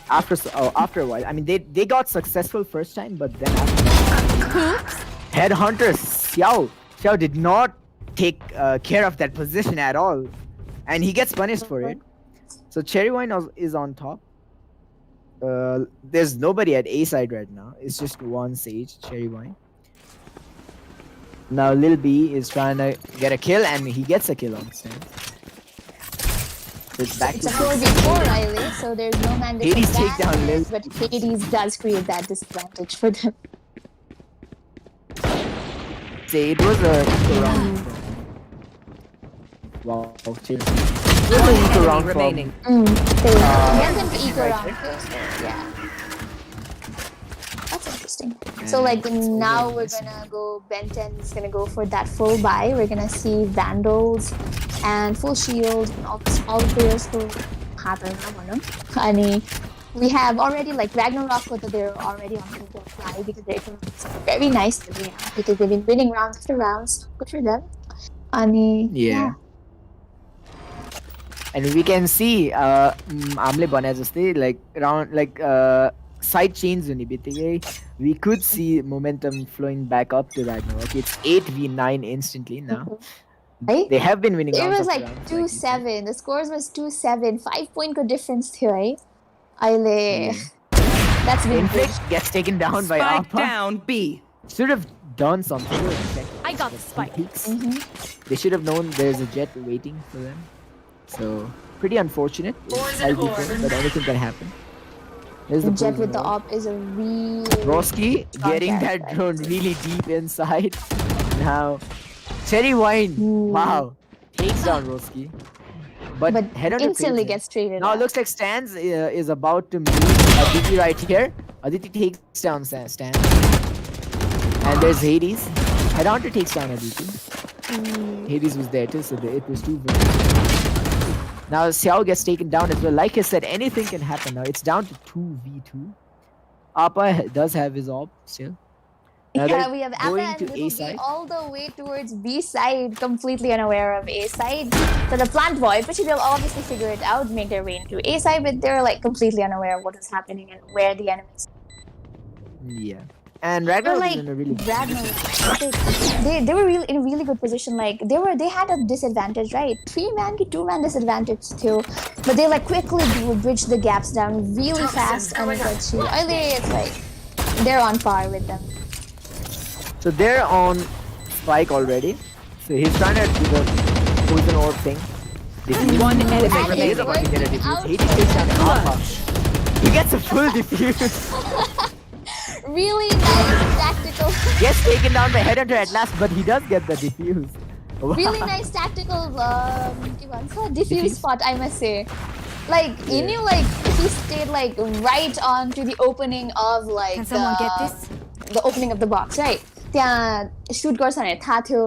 after a while. I mean, they got successful first time, but then after Headhunter Xiao did not take care of that position at all, and he gets punished for it. So Cherry Wine is on top. There's nobody at A side right now. It's just one Sage, Cherry Wine. Now Lil B is trying to get a kill, and he gets a kill on stand. So it's back It's a to 4v4, Riley, so there's no man Hades take down Lil. but Hades does create that disadvantage for them. Say it was a eco round. Wow, cheers. It was an eco round from remaining. Get them to eco right round there. first. Yeah. That's interesting. So like now we're gonna go, Benton's gonna go for that full buy. We're gonna see Vandals and full shield and all the players who have them. And we have already like Ragnarok, but they're already on full buy because they're very nice to be on because they've been winning round after rounds. Good for them. And yeah. And we can see आमले बने जस्तै like around like side chains हुने बित्तिकै we could see momentum flowing back up to Ragnarok. It's 8v9 instantly now. Right? They have been winning It rounds was after like rounds, you said. 2-7. The scores was 2-7. 5-point good difference here, right? Aile. That's been good. Inflict gets taken down by Spike Appa. down B. Should have done something. Should have checked I got the the spike. peaks. Mm-hmm. They should have known there's a jet waiting for them. So pretty unfortunate. It's Poison 5v4, orb. but anything can happen. There's The the jet poison with the orb. op is a really Roski strong getting that character. drone really deep inside. Now, Cherry Wine, wow, takes down Roski. But, but head on instantly gets traded Now it out. looks like Stans is about to meet Aditi right here. Aditi takes down Stan. And there's Hades. Headhunter takes down Aditi. Hades was there too, so it was 2 Now Xiao gets taken down as well. Like I said, anything can happen now. It's down to 2v2. Appa does have his op still. Now Yeah, they're we have Appa going and to Little A B side. all the way towards B side, completely unaware of A side. So the plant void, but they'll obviously figure it out, make their way into A side, but they're like completely unaware of what is happening and where the enemies. Yeah. And But Ragnarok like is in a really good Ragnarok, they were really in a really good position. Like they had a disadvantage, right? 3-man, 2-man disadvantage too, but they like quickly bridged the gaps down really fast. And it's like they're on par with them. So they're on Spike already. So he's trying to do the poison orb thing. Defuse. One enemy He's remaining. about to get a defuse. Out. Hades takes down Alpha. He gets a full defuse. Really nice tactical. Gets taken down by Headhunter at last, but he does get the defuse. Wow. Really nice tactical diffuse Defuse? spot, I must say. Like you knew, like he stayed like right on to the opening of like Can someone get this? the opening of the box, right? त्यहाँ shoot गर्छ भने थाहा थियो,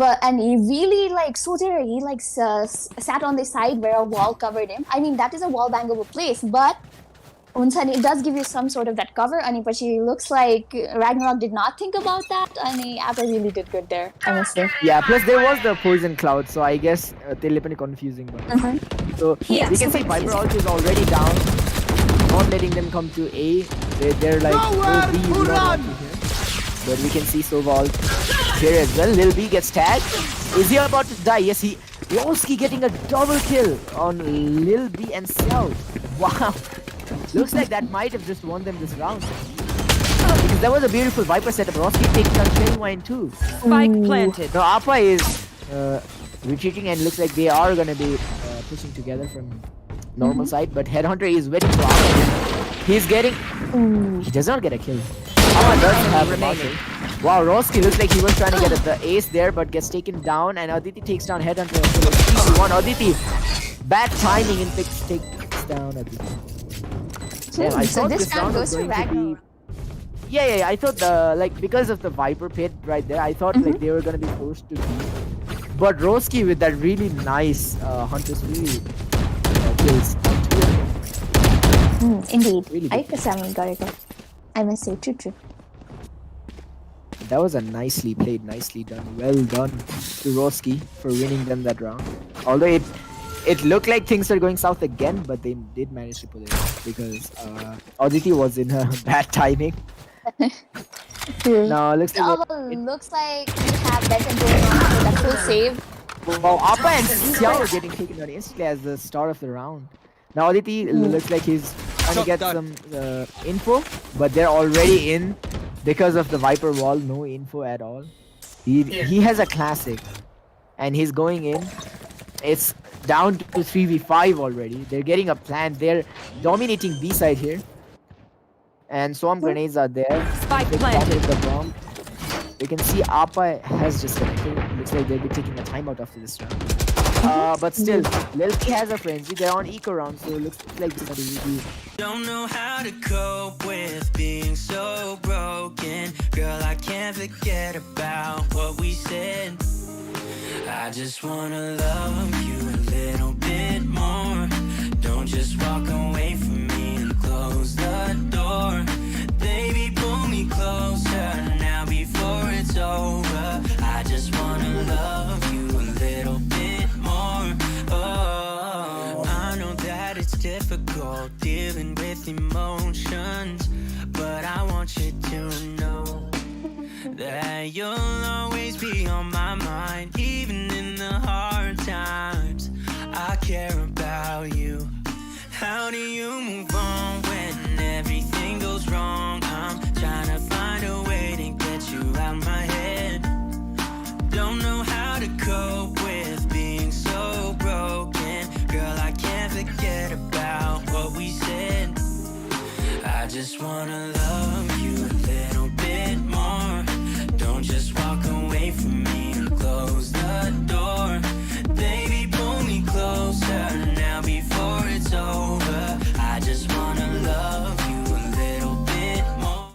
but and he really like सोचेर he like sat on the side where a wall covered him. I mean that is a wall bangable place, but it does give you some sort of that cover. And but she looks like Ragnarok did not think about that, and Appa really did good there, I must say. Yeah, plus there was the poison cloud, so I guess त्यसले पनि confusing. So we can see Viper also is already down, not letting them come to A. They're like, oh, B, we don't want you here. But we can see Soval here as well. Lil B gets tagged. Is he about to die? Yes, he. Roski getting a double kill on Lil B and Xiao. Wow. Looks like that might have just won them this round. Because that was a beautiful Viper setup. Roski takes down Cherry Wine too. Spike planted. Now Appa is retreating and looks like they are going to be pushing together from normal side. But Headhunter is waiting for Appa. He's getting... He does not get a kill. Appa does have a remaining. Wow, Roski looks like he was trying to get the ace there, but gets taken down. And Aditi takes down Headhunter. 3-1. Aditi, bad timing and takes down Aditi. Yeah, I So thought this round round goes was to going to be... Ragnarok. Yeah. I thought like because of the Viper pit right there, I thought like they were gonna be forced to be. But Roski with that really nice Hunter's Fury kills. Indeed. Really I good. guess I got it. I must say, true. That was a nicely played, nicely done. Well done to Roski for winning them that round. Although it looked like things are going south again, but they did manage to pull it off because Aditi was in a bad timing. Now looks like Looks like we have Benton going on for that full save. well, Appa and Xiao are getting taken out instantly as the start of the round. Now Aditi looks like he's trying to get some info, but they're already in because of the Viper wall. No info at all. He has a classic, and he's going in. It's down to 3v5 already. They're getting a plan. They're dominating B side here, and swarm grenades are there. Spike They planted. planted the bomb. You can see Appa has just connected. Looks like they'll be taking a timeout after this round. But still, Lil P has a frenzy. They're on eco round, so it looks like this is gonna be. Don't know how to cope with being so broken. Girl, I can't forget about what we said. I just wanna love you a little bit more. Don't just walk away from me and close the door. Baby, pull me closer now before it's over. I just wanna love you a little bit more. Oh, I know that it's difficult dealing with emotions, but I want you to know that you'll always be on my mind, even in the hard times. I care about you. How do you move on when everything goes wrong? I'm trying to find a way to get you out my head. Don't know how to cope with being so broken. Girl, I can't forget about what we said. I just wanna love you a little bit more. Don't just walk away from me and close the door. Baby, pull me closer now before it's over. I just wanna love you a little bit more.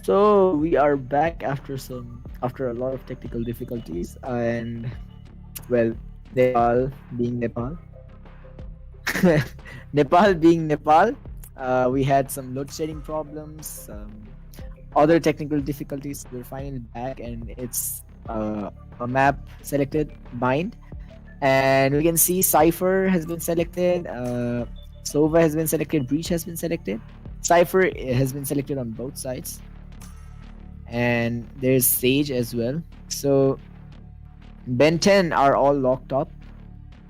So we are back after a lot of technical difficulties, and well, Nepal being Nepal, Nepal being Nepal, we had some load shedding problems, some other technical difficulties. We're finally back, and it's a map selected, Bind, and we can see Cipher has been selected, Sova has been selected, Breach has been selected, Cipher has been selected on both sides, and there's Sage as well. So Ben 10 are all locked up.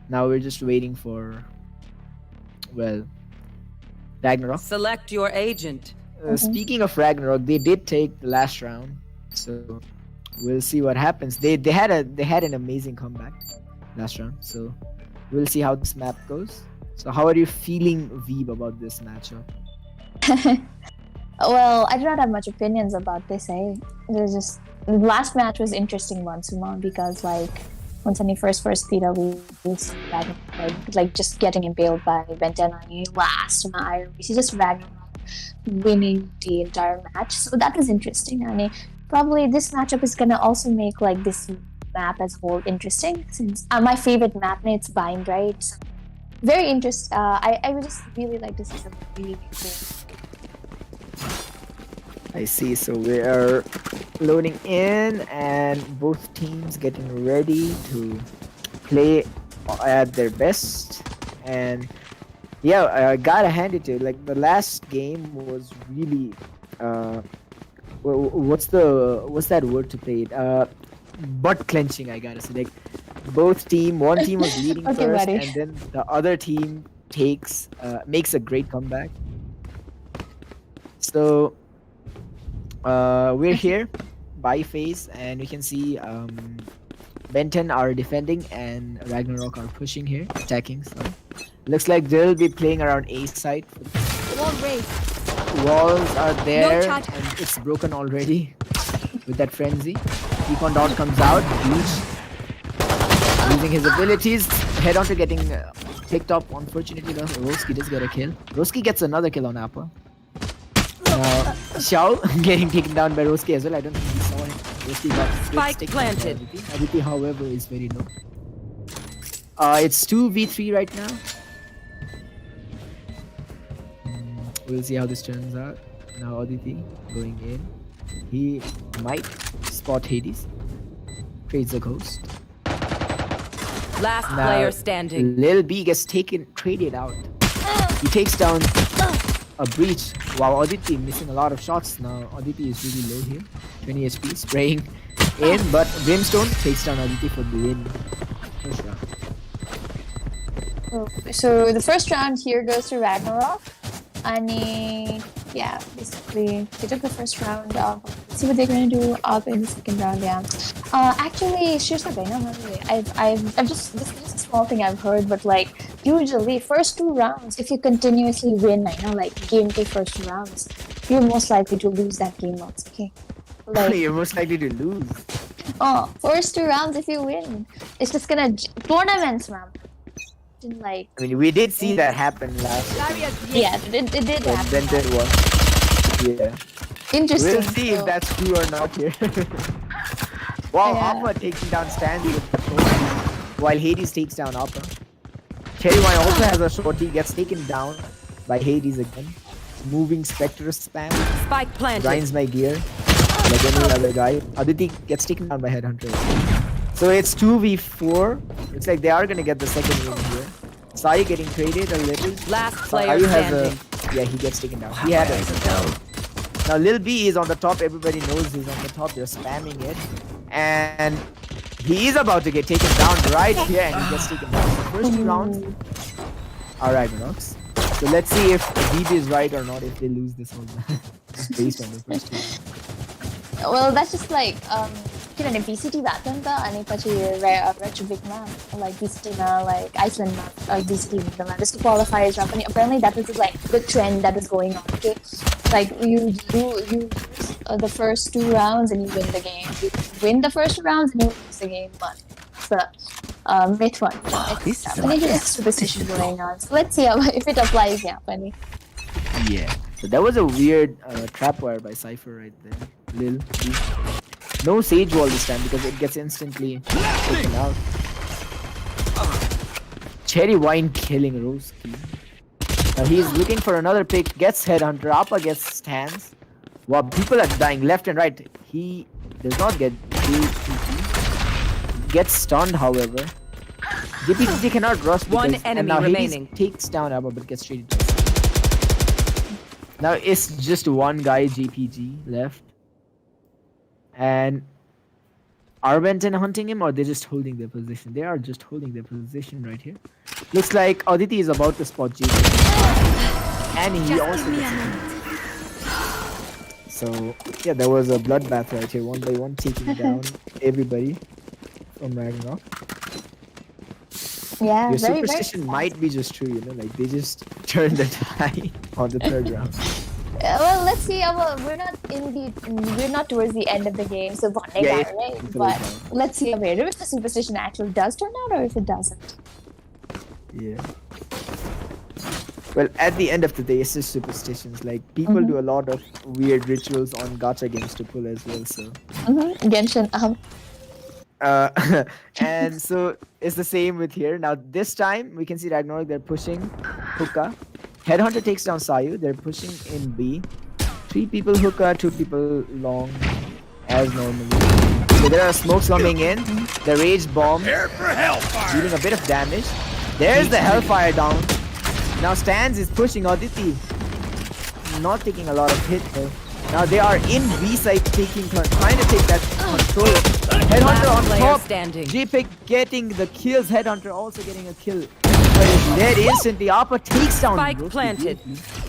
Now we're just waiting for, well, Ragnarok. Select your agent. Speaking of Ragnarok, they did take the last round, so we'll see what happens. They had an amazing comeback last round, so we'll see how this map goes. So how are you feeling, Veeb, about this matchup? Well, I do not have much opinions about this. There's just the last match was interesting once more because like once any first theater we see Ragnarok like just getting impaled by Benton on the last match. We see just Ragnarok winning the entire match. So that was interesting. I mean, probably this matchup is gonna also make like this map as a whole interesting since my favorite map it's Bind, right? So, very interesting. I would just really like to see some really cool. I see. So we are loading in, and both teams getting ready to play at their best. And yeah, I gotta hand it to you. Like the last game was really what's that word to play it? Butt clenching, I gotta say. Like one team was leading Okay, first, buddy. and then the other team makes a great comeback. So we're here by phase, and we can see Benton are defending and Ragnarok are pushing here, attacking. So looks like they'll be playing around A side. Wall raised. Walls are there, charge. and it's broken already with that frenzy. Recon Dot comes out, using his abilities, head on to getting picked up. Unfortunately, though, Roski does get a kill. Roski gets another kill on Appa. Now, Xiao getting taken down by Roski as well. I don't think he saw him. Roski got Spike stick planted. from Aditi. Aditi, however, is very low. It's 2v3 right now. We'll see how this turns out. Now Aditi going in. He might spot Hades. Trades a ghost. Last Now, player standing. Lil B gets traded out. He takes down a breach. Wow, Aditi missing a lot of shots now. Aditi is really low here. 20 HP, spraying in, but Brimstone takes down Aditi for the win. First round. So the first round here goes to Ragnarok. And yeah, basically they took the first round. Let's see what they're gonna do up in the second round. Yeah. Actually, I've just this is a small thing I've heard, but like usually first two rounds, if you continuously win, like game to first two rounds, you're most likely to lose that game lots. Okay. Like You're most likely to lose. first two rounds if you win, it's just gonna tournaments, man. Like I mean, we did see that happen last time. yeah, it did When happen. Benton won. Yeah. Interesting. We'll see if so- that's true or not here. Wow, Yeah. Appa taking down Stanley with the shorty, while Hades takes down Appa. Cherry Wine also has a shorty, gets taken down by Hades again. Moving Spectre spam, Spike planted. grinds my gear like any other guy. Aditi gets taken down by Headhunter. So it's 2v4. Looks like they are gonna get the second win here. Sai getting traded a little. Last player Ayu has standing. yeah, he gets taken down. He had a Now Lil B is on the top. Everybody knows he's on the top. They're spamming it, and he is about to get taken down right here, and he gets taken down. The first two rounds are Ragnaroks. So let's see if Veeb is right or not. If they lose this whole match, based on the first two rounds. Well, that's just like किनभने VCT-बाट नि त अनि पछि retrobitमा like VCT-मा like Iceland like VCT भन्दामा त्यस्तो qualifiers-मा पनि apparently that was like the trend that was going on. Okay, like you lose the first two rounds and you win the game. You win the first two rounds and you lose the game. But it's the myth one. It's superstition going on. So let's see how, if it applies. Yeah, funny. Yeah. So that was a weird trapwire by Cypher right there. Lil. No Sage Wall this time because it gets instantly taken out. Cherry Wine killing Roski. Now he's looking for another pick. Gets Headhunter. Appa gets stands. Wow, people are dying left and right. He does not get JPG. Gets stunned, however. JPG cannot rush because, One and enemy now remaining. Hades takes down Appa but gets straight into. Now it's just one guy JPG left. And are Benton hunting him or they're just holding their position? They are just holding their position right here. Looks like Aditi is about to spot JPG. And he also gets so yeah, there was a bloodbath right here, one by one taking down everybody from Ragnarok. Yeah, Your very, superstition might be just true, you know, like they just turned the tide on the third round. Well, let's see. We're not towards the end of the game, so Yeah, right? it's But over. let's see if the superstition actually does turn out or if it doesn't. Yeah. Well, at the end of the day, it's just superstitions. Like people do a lot of weird rituals on gacha games to pull as well. So, Genshin. and so it's the same with here. Now this time we can see Ragnarok. They're pushing Hookah. Headhunter takes down Sayu. They're pushing in B. 3 people Hookah, 2 people long, as normally. So there are smokes coming in. The Rage Bomb dealing a bit of damage. There's the Hellfire down. Now Stans is pushing Aditi. Not taking a lot of hit though. Now they are in B side trying to take that control. Headhunter Last on player top. standing. JPEG getting the kills. Headhunter also getting a kill. But is dead instantly. Appa takes down Spike Broski planted. beautifully.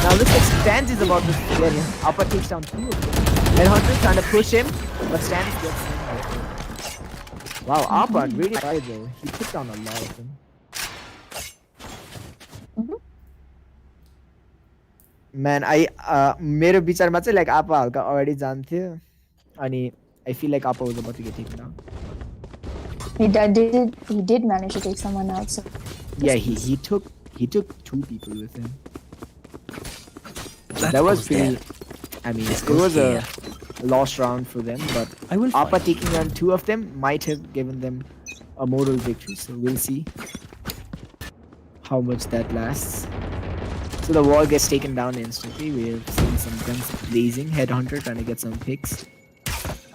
Now looks like Stans is about to get him. Appa takes down 2 of them. Headhunter trying to push him, but Stans gets him. Wow, Appa really tried though. He took down a lot of them. Man, मेरो विचारमा चाहिँ like Appa हल्का अगाडि जान्थ्यो अनि I feel like Appa was about to get taken down. He did manage to take someone out. So Yeah, he took 2 people with him. That was pretty. I mean, it was a lost round for them, but Appa taking on 2 of them might have given them a moral victory. So we'll see how much that lasts. So the wall gets taken down instantly. We're seeing some guns blazing. Headhunter trying to get some picks.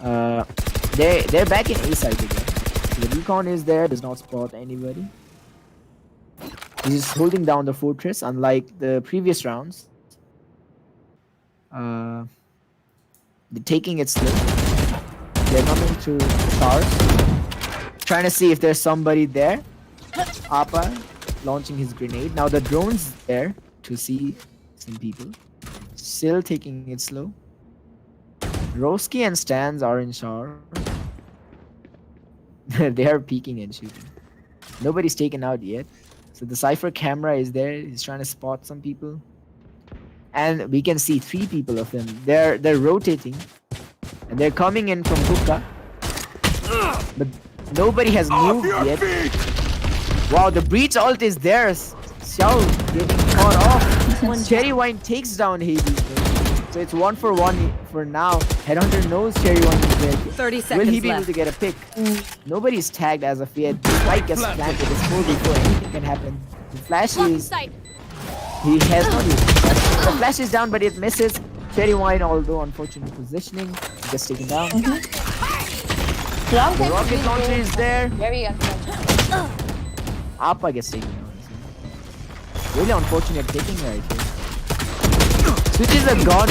They're back in A side again. The recon is there, does not spot anybody. He's holding down the fortress, unlike the previous rounds. They're taking it slow. They're coming to stars. Trying to see if there's somebody there. Appa launching his grenade. Now the drone's there to see some people. Still taking it slow. Roski and Stans are in shower. They are peeking and shooting. Nobody's taken out yet. So the Cypher camera is there. He's trying to spot some people. And we can see 3 people of them. They're rotating. And they're coming in from Hookah. But nobody has moved yet. Wow, the breach ult is there. Xiao getting caught off. Cherry Wine takes down Hades. So it's 1 for 1 for now. Headhunter knows Cherry Wine is there. 30 Will seconds he be able left. to get a pick? Nobody's tagged as of yet. The spike gets planted. It's 4 before anything can happen. The flash is... He has not used it. The flash is down, but it misses. Cherry Wine, although unfortunate positioning, gets taken down. The rocket launcher is there. very unfortunate. Appa gets taken down. Really unfortunate taking right here. Switches are gone.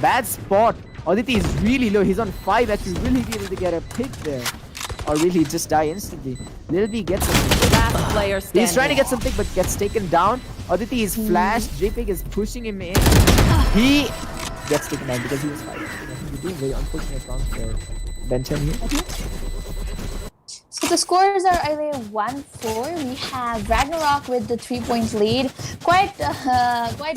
Bad spot. Aditi is really low. He's on 5 HP. Will he be able to get a pick there? Or will he just die instantly? Lil B gets some. Last player standing. He's trying to get some pick but gets taken down. Aditi is flashed. JPEG is pushing him in. He gets taken down because he was 5 HP. I think he's doing very unfortunate round for Benton here. So The scores are either 1-4. We have Ragnarok with the 3-point lead, quite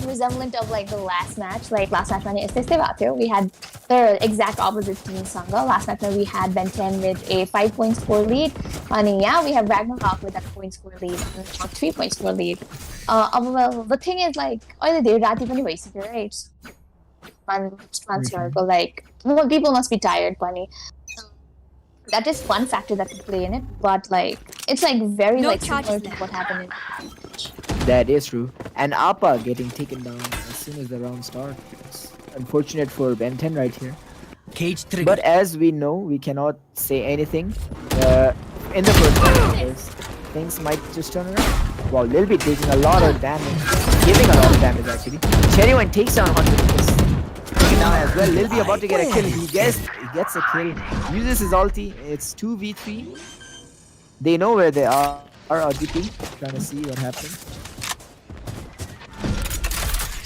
resemblant of like the last match. Like last match, we had the exact opposite team Sangha. Last match we had Ben 10 with a 5-point score lead, and yeah, we have Ragnarok with that point score lead and a 3-point score lead. Well, the thing is like, either they rati pani bhaisakyo, right? Transfer, like, well, people must be tired, bunny. That is one factor that could play in it, but like it's like very No like charges similar to what happened in. That is true. And Appa getting taken down as soon as the round starts. It's unfortunate for Ben 10 right here. Cage trigger. But as we know, we cannot say anything in the first round. Because things might just turn around. Wow, Lil B taking a lot of damage. Giving a lot of damage actually. Cherry One takes down Hunter. Taken down as well. Lil B about to get a kill. He gets a kill. Uses his ulti. It's 2v3. They know where they are. RDP. Trying to see what happens.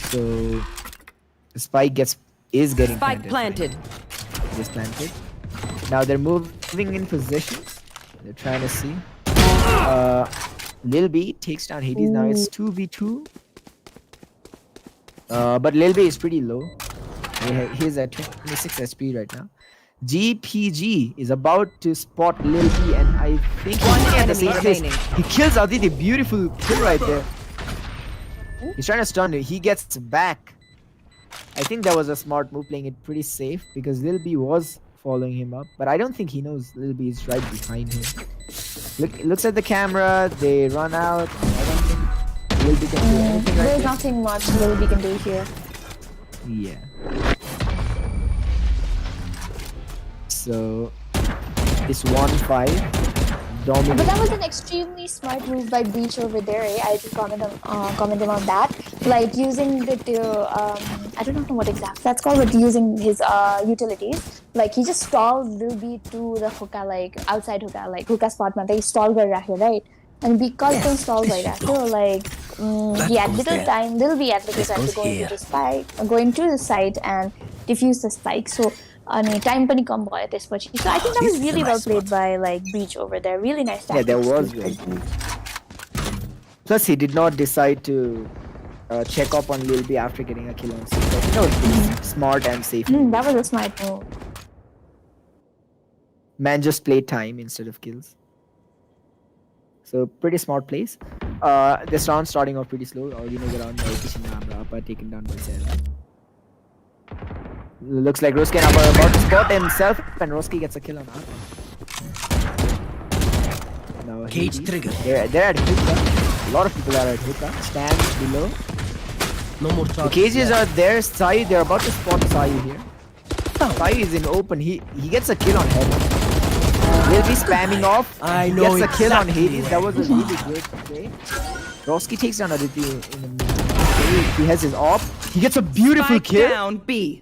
So the spike is getting Spike planted. It is planted. Now they're moving in positions. They're trying to see. Lil B takes down Hades. Now it's 2v2. But Lil B is pretty low. He's at 26 SP right now. GPG is about to spot Lil B, and I think he's at the same place. He kills Aditi. Beautiful kill right there. He's trying to stun it. He gets back. I think that was a smart move, playing it pretty safe because Lil B was following him up, but I don't think he knows Lil B is right behind him. Looks at the camera. They run out. I don't think Lil B can do anything. There's nothing much Lil B can do here. Yeah. So it's 1-5. Dominant. But that was an extremely smart move by Breach over there. Eh? I just commented on that. Like using the I don't know what exactly that's called, but using his utilities. Like he just stalled Lil B to the hookah, like outside hookah, like hookah spot. He stalled right here, right? And because they stalled right after, like he had little time. Lil B had little time to go into the spike, go into the site and defuse the spike. So. Time pani kam bhayo त्यसपछि. So I think that was really well played by like Breach over there. Really nice tactics. Yeah, there was. Plus, he did not decide to check up on Lil B after getting a kill on C. No, smart and safe. That was a smart move. Man just played time instead of kills. So pretty smart plays. This round starting off pretty slow. Already know the round by taken down by Sarah. Looks like Roski and Abba are about to spot himself, and Roski gets a kill on Abba. Now Cage trigger. They're at hookah. A lot of people are at hookah. Stands below. No more The charges. cages are there. Sai, they're about to spot Sai here. Sai is in open. He gets a kill on Heaven. He'll be spamming off. I He know gets a kill on exactly Hades. where. That was a really good play. Roski takes down Aditi in the middle. He has his op. He gets a beautiful Spike kill. down B.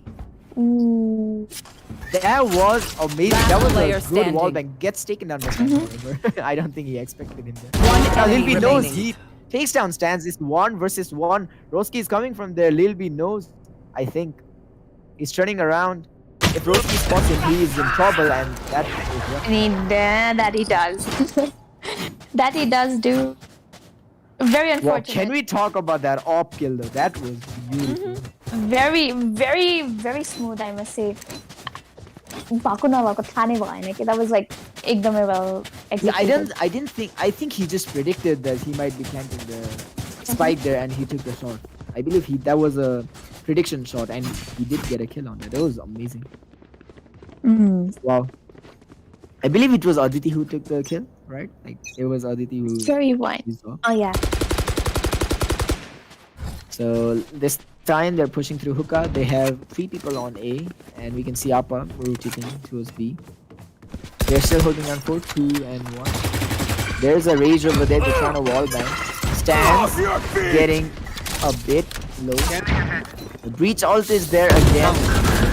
That was amazing. Last That was player a good standing. wallbang. Gets taken down by Stan, however. I don't think he expected him there. One Now Lil enemy B knows remaining. he takes down Stans. It's 1 versus 1. Roski is coming from there. Lil B knows, I think. He's turning around. If Roski spots him, he is in trouble, and that is rough. I mean, that he does. That he does do. Very Wow, unfortunate. can we talk about that op kill though? That was beautiful. Very, very, very smooth, I must say. That was like ekdamai well executed. I think he just predicted that he might be planting the spike there, and he took the shot. I believe that was a prediction shot, and he did get a kill on that. That was amazing. Wow. I believe it was Aditi who took the kill, right? Like it was Aditi who. Very wide. Oh yeah. So this time they're pushing through hookah. They have 3 people on A, and we can see Appa rotating towards B. They're still holding on for 2 and 1. There's a rage over there. They're trying to wall bang. Stands getting a bit low. The breach ult is there again.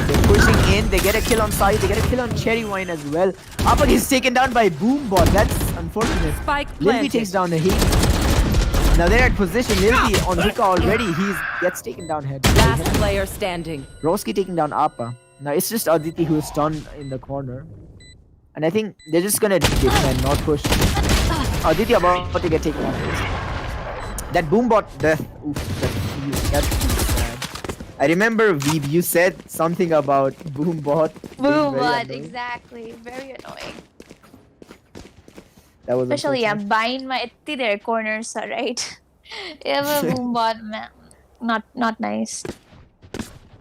They're pushing in. They get a kill on side. They get a kill on Cherry Wine as well. Appa is taken down by Boombot. That's unfortunate. Spike Lil B planted. takes down the heat. Now they're at position. Lil B on hookah already. He gets taken down head. Last player standing. Roski taking down Appa. Now it's just Aditi who is stunned in the corner. And I think they're just gonna defend, not push. Oh, Aditya about to get taken off. That boombot death. Oof, that's sad. I remember Veeb, you said something about boombot. Boom, what? Exactly. Very annoying. That was Especially, yeah, unfortunate. bind my itti their corners, right? Yeah, boom bot, man. Not nice.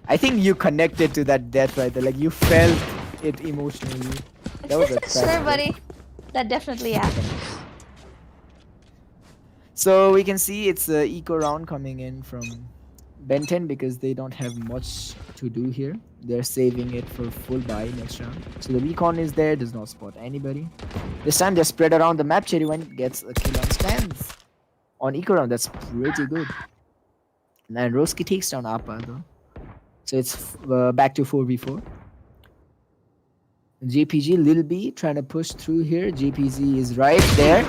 I think you connected to that death right there. Like you felt it emotionally. That was a Sure, tragic buddy. That definitely happened. So we can see it's a eco round coming in from Ben 10 because they don't have much to do here. They're saving it for full buy next round. So the recon is there, does not spot anybody. This time they're spread around the map. Cherry One gets a kill on stands. On eco round, that's pretty good. And Roski takes down Appa though. So it's back to 4v4. JPG, Lil B trying to push through here. JPG is right there.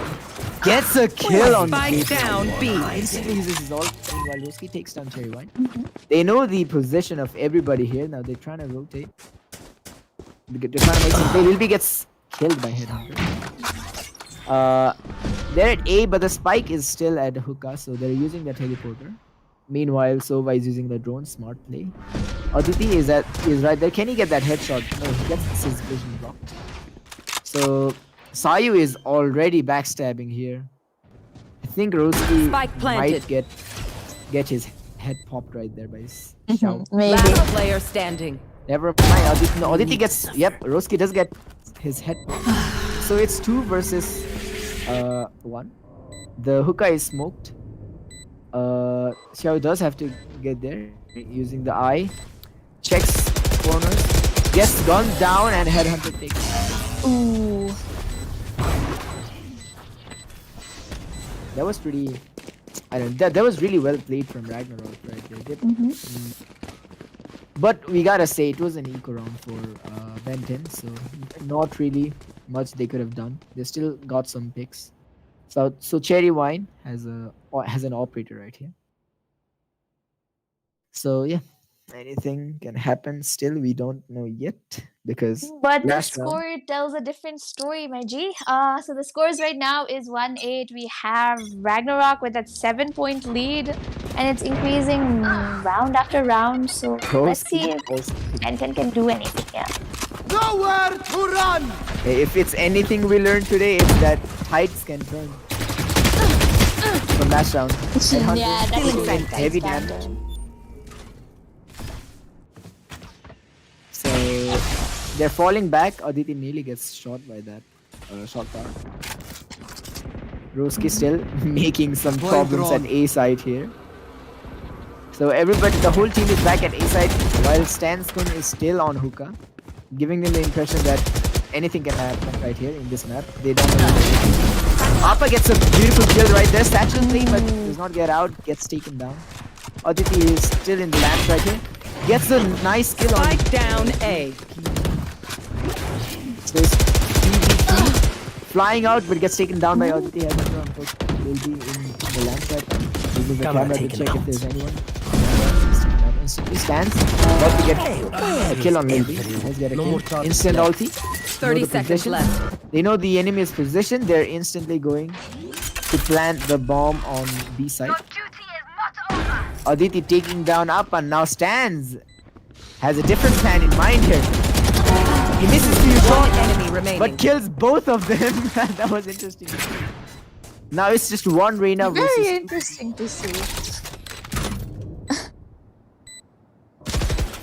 Gets a kill on Spike down B. Instantly uses his ult while Roski takes down Cherry Wine. They know the position of everybody here. Now they're trying to rotate. They're trying to make some play. Lil B gets killed by Headhunter. They're at A, but the spike is still at hookah, so they're using the teleporter. Meanwhile, Sova is using the drone. Smart play. Aditi is right there. Can he get that headshot? No, he gets his vision blocked. So Sayu is already backstabbing here. I think Roski Spike planted. might get his head popped right there by his shout. Maybe. Last player standing. Never mind. Aditi, no, Aditi gets. Yep, Roski does get his head popped. So it's 2 versus 1. The hookah is smoked. Xiao does have to get there using the eye. Checks corners. Gets gunned down and Headhunter takes. Ooh. That was pretty. I don't. That was really well played from Ragnarok right there. But we gotta say it was an eco round for Ben 10, so not really much they could have done. They still got some picks. So Cherry Wine has an operator right here. So yeah, anything can happen. Still, we don't know yet because But the last round- score tells a different story, my G. So the scores right now is 1-8. We have Ragnarok with that 7-point lead, and it's increasing round after round. So let's see if Ben10 can do anything. Yeah. Nowhere to run! Hey, if it's anything we learned today, it's that tides can turn. From last round. Yeah, that's Heavy right. heavy damage. So they're falling back. Aditi nearly gets shot by that shot power. Roski still making some problems at A side here. So everybody, the whole team is back at A side while Stanskun is still on hookah, giving them the impression that anything can happen right here in this map. They don't know. Appa gets a beautiful kill right there. Satchel play, but does not get out. Gets taken down. Aditi is still in the lamp right here. Gets a nice kill on. Spike down A. So it's 3v3. Flying out, but gets taken down by Aditi. Unfortunately, will be in the lamp right now. Using the camera to check if there's anyone. Instantly stands. About to get a kill on Lady. Let's get a kill. Instant ulti. 30 seconds left. They know the enemy is positioned. They're instantly going to plant the bomb on B side. Aditi taking down up and now stands. Has a different plan in mind here. He misses few One shots, enemy remaining. but kills both of them. That was interesting. Now it's just one Reina versus. Very interesting to see.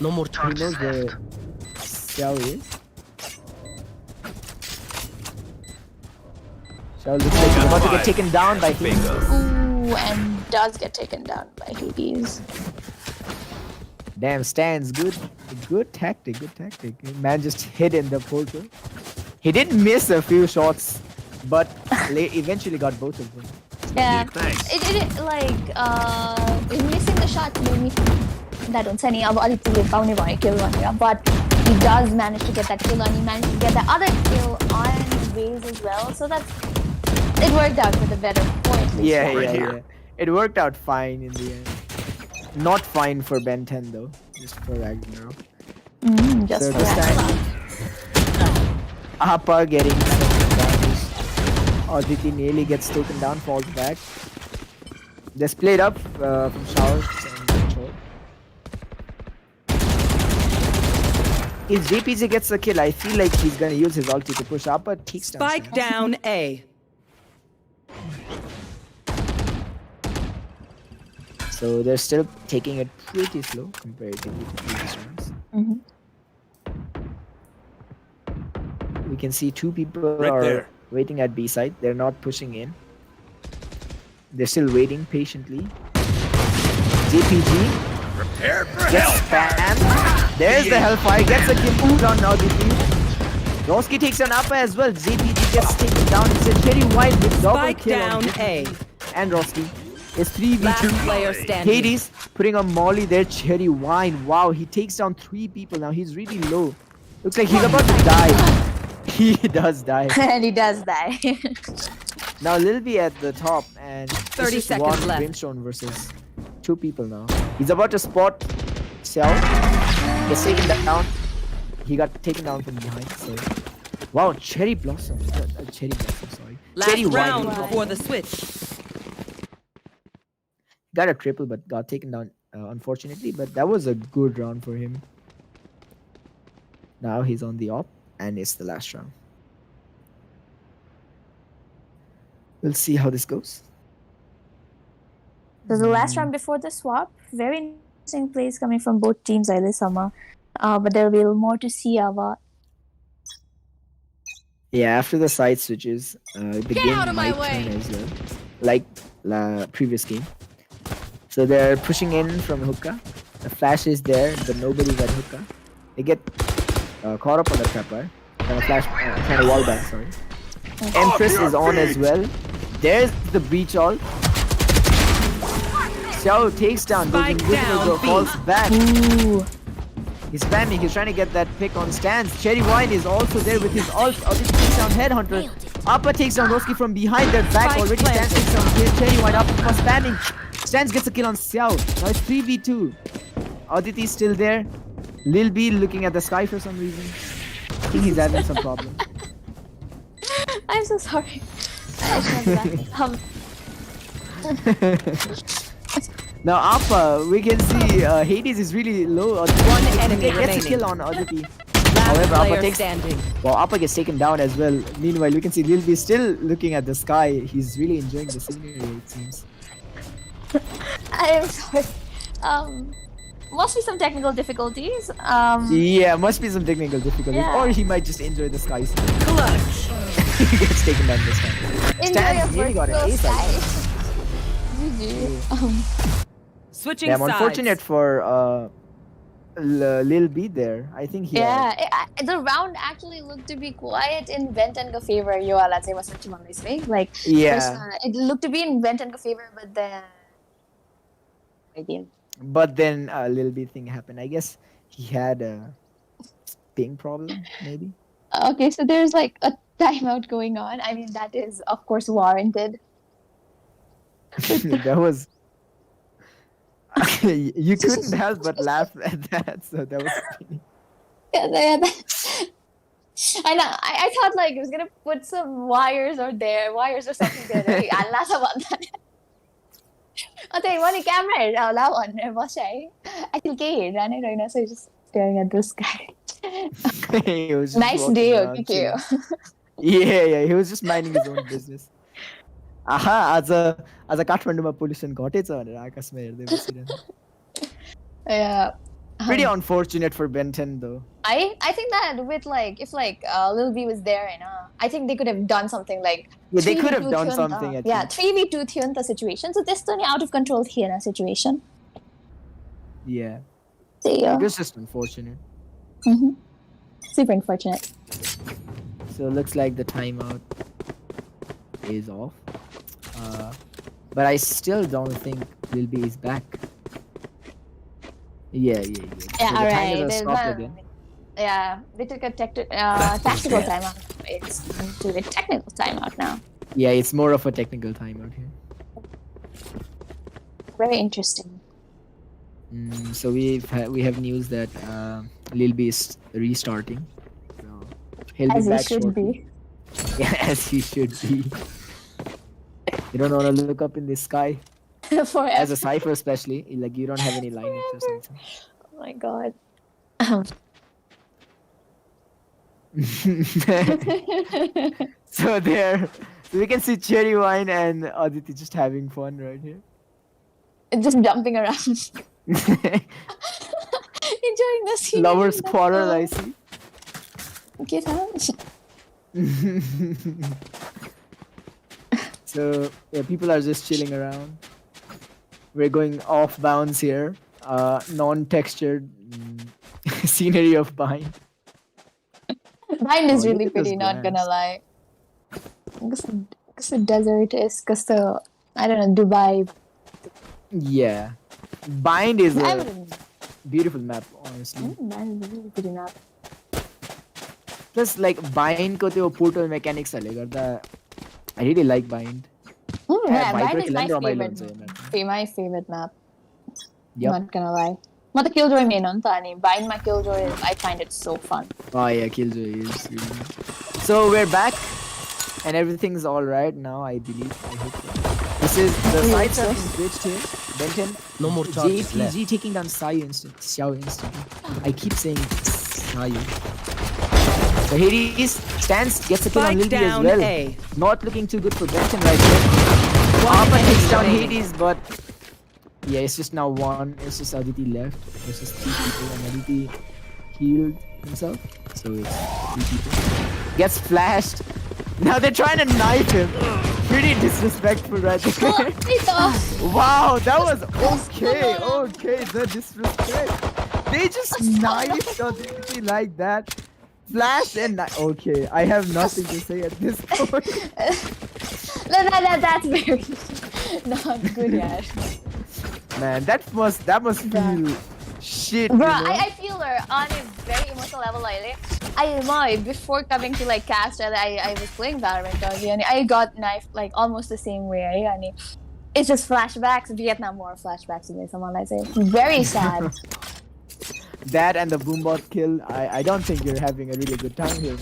No more He charges knows where left. Xiao is. Xiao looks like he's about to get taken down by Hades. Ooh, and does get taken down by Hades. Damn, stands good. Good tactic, good tactic. Man just hid in the portal. He did miss a few shots, but eventually got both of them. Yeah, it like missing the shot made me that on Sunny Aditi found a kill on here, but he does manage to get that kill on. He managed to get the other kill on Raze as well, so it worked out for the better point. Yeah. It worked out fine in the end. Not fine for Ben 10 though, just for Ragnarok. Just So for this that. time, Appa getting damage. Aditi nearly gets taken down, falls back. They split up from showers and control. If JPG gets a kill, I feel like he's gonna use his ulti to push up, but takes down. Spike down A. So they're still taking it pretty slow comparatively to previous rounds. We can see two people are waiting at B side. They're not pushing in. They're still waiting patiently. JPG gets spammed. There's the Hellfire. Gets a kill on Aditi. Roski takes an upper as well. JPG gets taken down. It's a Cherry White with double Spike kill on down A. and Roski. It's Last 3v2. player standing. Hades putting a molly there. Cherry Wine. Wow, he takes down 3 people now. He's really low. Looks like he's about to die. He does die. And he does die. Now Lil B at the top and 30 just seconds one left. Brimstone versus 2 people now. He's about to spot Cell. Gets taken down. He got taken down from behind. So wow, Cherry Blossom. Cherry Blossom, sorry. Last Cherry round Wine. before the switch. Got a triple but got taken down unfortunately, but that was a good round for him. Now he's on the op and it's the last round. We'll see how this goes. So the last round before the swap, very interesting plays coming from both teams, I summer. But there'll be more to see about. Yeah, after the side switches, the game might turn as well, like previous game. So they're pushing in from hookah. The flash is there, but nobody's at hookah. They get caught up on the trapper. Kind of flash, kind of wall back. Sorry. Empress is on as well. There's the breach all. Xiao takes down. Spike down, B. Falls back. Ooh. He's spamming. He's trying to get that pick on stands. Cherry Wine is also there with his ult. Obviously takes down Headhunter. Appa takes down Roski from behind their back. Spike Already planted. Stans takes down Cherry Wine. Appa for spamming. Stans gets a kill on Xiao. Now it's 3v2. Aditi's still there. Lil B looking at the sky for some reason. I think he's having some problem. I'm so sorry. I shouldn't have Now Appa, we can see Hades is really low. One enemy gets remaining. a kill on Aditi. Last However, Appa player takes. standing. Well, Appa gets taken down as well. Meanwhile, we can see Lil B still looking at the sky. He's really enjoying the scenery, it seems. I'm sorry. Must be some technical difficulties. Yeah, must be some technical difficulties. Yeah. Or he might just enjoy the skies. Clutch. He gets taken down this time. Enjoy Stans your nearly got an virtual ace, I skies. GG. Switching Yeah, I'm sides. unfortunate for Lil B there. I think he had- The round actually looked to be quiet in Vent and favor. You are, let's say, was such a this way. Like, Yeah. first, it looked to be in Vent and favor, but then. Ideal. But then a Lil B thing happened. I guess he had a ping problem, maybe. Okay, so there's like a timeout going on. I mean, that is, of course, warranted. That was. You couldn't help but laugh at that. So that was funny. I know. I thought like it was gonna put some wires or something there. Like, I'll laugh about that. Okay, one camera. Now, that one. I think so he's just staring at the sky. He was just Nice walking day, around okay. chilling. Yeah, he was just minding his own business. Aha, as a Kathmanduma pollution घटेछ भनेर आकाशमा हेर्दै बसिरहेको. Yeah. Pretty unfortunate for Benton though. I think that with like if like Lil B was there, I think they could have done something like Yeah, they could have 3v2 done Thianta. something, I Yeah, think. 3v2 Thianta situation. So this is out of control Thianta situation. Yeah, So, yeah. it was just unfortunate. Super unfortunate. So it looks like the timeout is off. But I still don't think Lil B is back. Yeah. So Yeah, the alright. timers are There's stopped one- again. Yeah, they took a tactical timeout. It's into a technical timeout now. Yeah, it's more of a technical timeout here. Very interesting. So we have news that Lil B is restarting. So He'll be As he back should shortly. be. Yeah, as he should be. You don't want to look up in the sky. Forever. As a cipher especially, like you don't have any lineage or something. Oh my god. So there, so we can see Cherry Wine and Aditi just having fun right here. Just jumping around. Enjoying the scene. Lovers quarrel, I see. Get out. So yeah, people are just chilling around. We're going off bounds here. Non-textured scenery of Bind. Mine is Oh, really look at those pretty, not gonna brands. lie. Because the desert is, because the, I don't know, Dubai. Yeah, Bind is I a wouldn't. beautiful map, honestly. Mine is really pretty map. Plus, like Bind ko त्यो portal mechanics ले गर्दा I really like Bind. Yeah, Viper mine is my killer रमाइलो favorite. हुन्छ यो map. My favorite map. Yep. Not gonna lie. म त Killjoy main हो नि त अनि Bind my Killjoy, I find it so fun. Oh yeah, Killjoy is really... So we're back and everything's alright now, I believe. I hope so. This is the sides have been switched here. Benton. No more charges left. JPG taking down Xiao instantly. I keep saying Xiao. So Hades stands, gets a kill on Spike Lily as down well. A. Not looking too good for Benton right here. Alpha takes down remaining. Hades, but yeah, it's just now one. It's just Aditi left versus 3 people, and Aditi healed himself. So it's 3 people. Gets flashed. Now they're trying to knife him. Pretty disrespectful right there. Wow, that was okay. Okay, the disrespect. They just knifed Aditi like that. Flash and okay, I have nothing to say at this point. That's very not good, yeah. Man, that must feel shit. Bro, you know? I feel her on a very emotional level lately. Before coming to like cast, I was playing Valorant and I got knifed like almost the same way. And it's just flashbacks, Vietnam War flashbacks, someone I say. Very sad. That and the boombot kill, I don't think you're having a really good time here.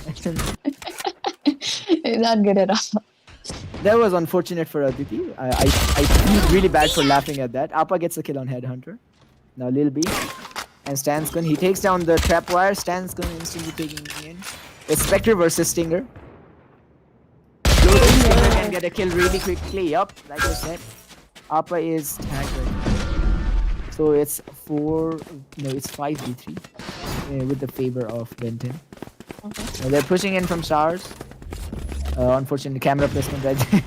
Not good at all. That was unfortunate for Aditi. I feel really bad for laughing at that. Appa gets a kill on Headhunter. Now Lil B. And Stansgun, he takes down the trap wire. Stansgun instantly taking him in. It's Spectre versus Stinger. Stinger can get a kill really quickly. Yup, like I said. Appa is tagged right now. So it's 5v3 with the favor of Benton. Now they're pushing in from showers. Unfortunately, camera placement right there.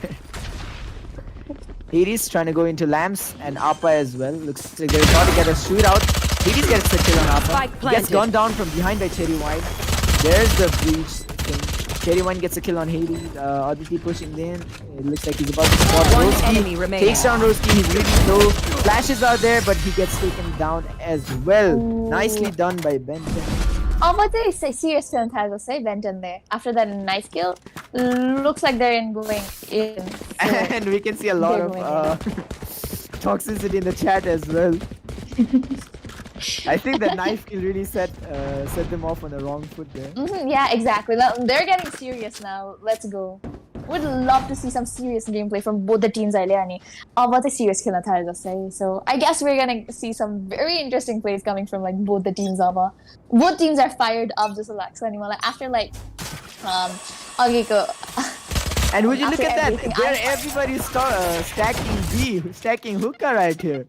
Hades trying to go into lamps and Appa as well. Looks like they're about to get a shootout. Hades gets the kill on Appa. Spike He gets planted. gunned down from behind by Cherry Wine. There's the breach thing. Cherry Wine gets a kill on Hades. Aditi pushing in. It looks like he's about to spot One Roski. enemy remaining. Takes down Roski. He's really low. Flashes are there, but he gets taken down as well. Nicely done by Benton. Oh, but they say serious film has a say Benton there. After that nice kill, looks like they're going in. And we can see a lot of toxicity in the chat as well. I think the knife kill really set them off on the wrong foot there. Yeah, exactly. They're getting serious now. Let's go. Would love to see some serious gameplay from both the teams. But a serious kill say. So I guess we're gonna see some very interesting plays coming from like both the teams. Both teams are fired up just like so anymore. Like after like And would you look after at that? everything There I- everybody's stacking B, stacking hookah right here.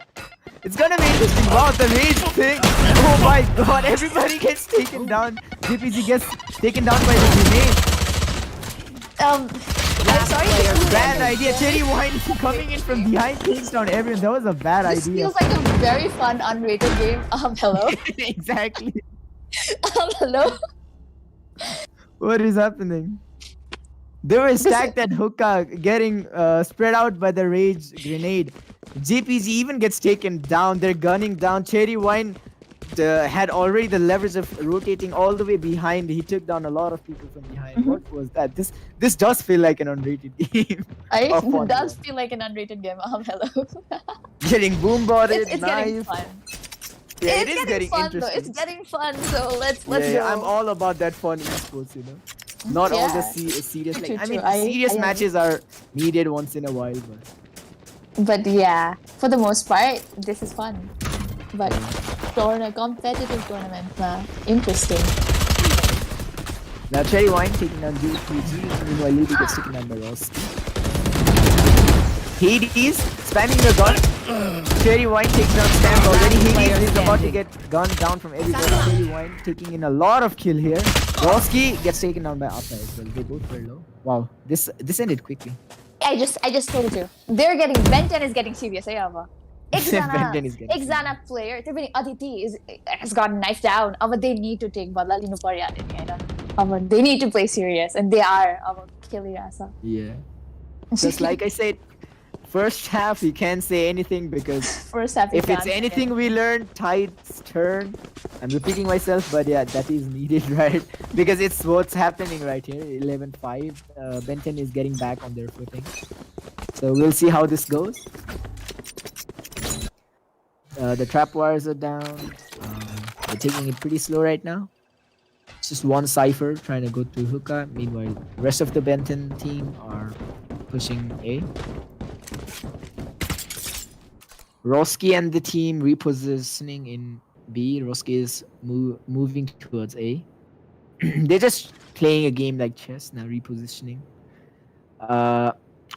It's gonna be interesting. Wow, the rage thing. Oh my god, everybody gets taken down. DPG gets taken down by the grenade. I'm sorry. Bad idea. Cherry Wine coming in from behind, takes down everyone. That was a bad This idea. feels like a very fun unrated game. Hello. Exactly. Hello. What is happening? They were stacked at hookah, getting spread out by the rage grenade. JPG even gets taken down. They're gunning down. Cherry Wine had already the leverage of rotating all the way behind. He took down a lot of people from behind. What was that? This does feel like an unrated game. It does feel like an unrated game. Hello. Getting boom-botted, It's getting knife. fun. Yeah, It's it is getting fun though. interesting. It's getting fun. So let's Yeah, go. I'm all about that fun esports, you know. Not all the Yeah. serious. True, Like, I true. mean, I serious agree. matches are needed once in a while, But yeah, for the most part, this is fun. But competitive tournament, interesting. now Cherry Wine taking down DPG. Meanwhile, Lily gets taken down by Ross. Hades spamming the gun. Cherry Wine takes down Stamp already. Hades is about to get gunned down from everybody. Cherry Wine taking in a lot of kill here. Roski gets taken down by Appa as well. They both were low. Wow, this ended quickly. I just told you. Benton is getting serious, ayava. Benton is getting Exana player, Aditi has gotten knifed down. They need to take badla linu parya ni. They need to play serious, and they are. Killing rasa. Yeah. Just like I said, first half you can't say anything because First half. if it's anything we learned, tides turn. I'm repeating myself, but yeah, that is needed, right? Because it's what's happening right here. 11-5. Benton is getting back on their footing. So we'll see how this goes. The trap wires are down. They're taking it pretty slow right now. It's just one Cypher trying to go to hookah. Meanwhile, the rest of the Benton team are pushing A. Roski and the team repositioning in B. Roski is moving towards A. They're just playing a game like chess now, repositioning.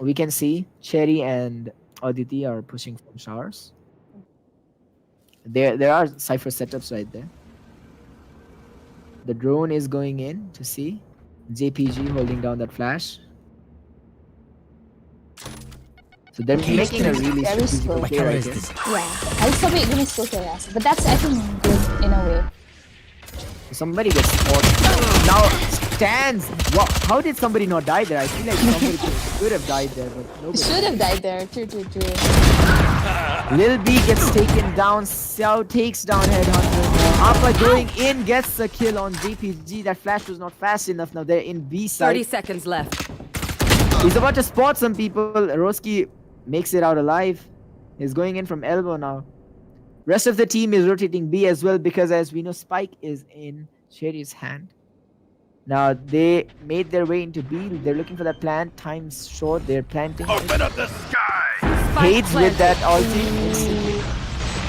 We can see Cherry and Aditi are pushing from showers. There are Cypher setups right there. The drone is going in to see. JPG holding down that flash. So they're making a really very strategical slow. play right here. Yeah, I'll probably gonna still kill us, but that's I think good in a way. Somebody gets spotted. Now stands. Wow, how did somebody not die there? I feel like somebody could have died there, but nobody. Should have died there. True. Lil B gets taken down. Xiao takes down Headhunter. Appa going in gets the kill on JPG. That flash was not fast enough. Now they're in B 30 side. seconds left. He's about to spot some people. Roski makes it out alive. He's going in from elbow now. Rest of the team is rotating B as well because as we know, Spike is in Cherry's hand. Now they made their way into B. They're looking for that plant. Time's short. They're planting. Open up the sky! Hades with that ulti.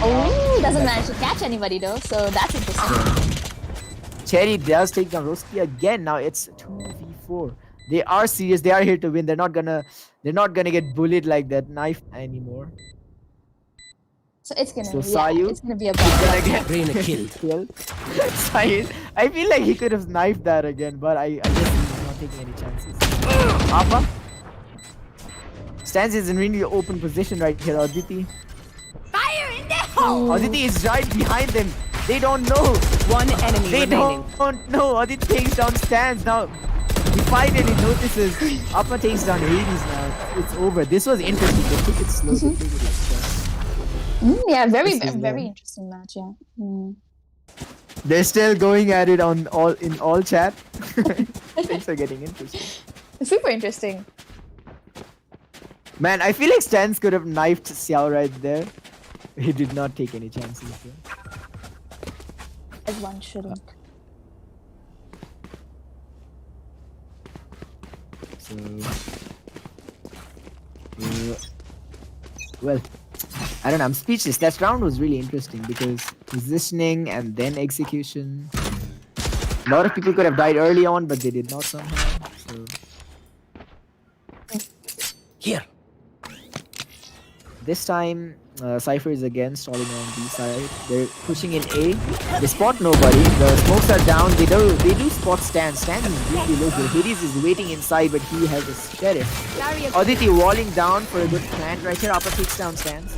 Oh, doesn't manage to catch anybody though, so that's interesting. Cherry does take down Roski again. Now it's 2v4. They are serious. They are here to win. They're not gonna get bullied like that knife anymore. So it's gonna, So Sayu it's gonna be a Gonna bug. get Reina killed. killed. Sayu, I feel like he could have knifed that again, but I guess he's not taking any chances. Appa stands in really open position right here. Aditi. Fire in the hole! Aditi is right behind them. They don't know. One enemy They remaining. don't know. Aditi takes down stands now. He finally notices. Appa takes down Hades now. It's over. This was interesting. They took it slow. They took it like that. Yeah, very This is very the- interesting match. Yeah. They're still going at it in all chat. Things are getting interesting. Super interesting. Man, I feel like Stans could have knifed Xiao right there. He did not take any chances there. As one shouldn't. So, well, I don't know. I'm speechless. That round was really interesting because positioning and then execution. A lot of people could have died early on, but they did not somehow. So Here. this time, Cypher is again stalling on B side. They're pushing in A. They spot nobody. The smokes are down. They do spot Stan. Stan is really low here. Hades is waiting inside, but he has a sheriff. Aditi walling down for a good plant right here. Appa takes down Stans.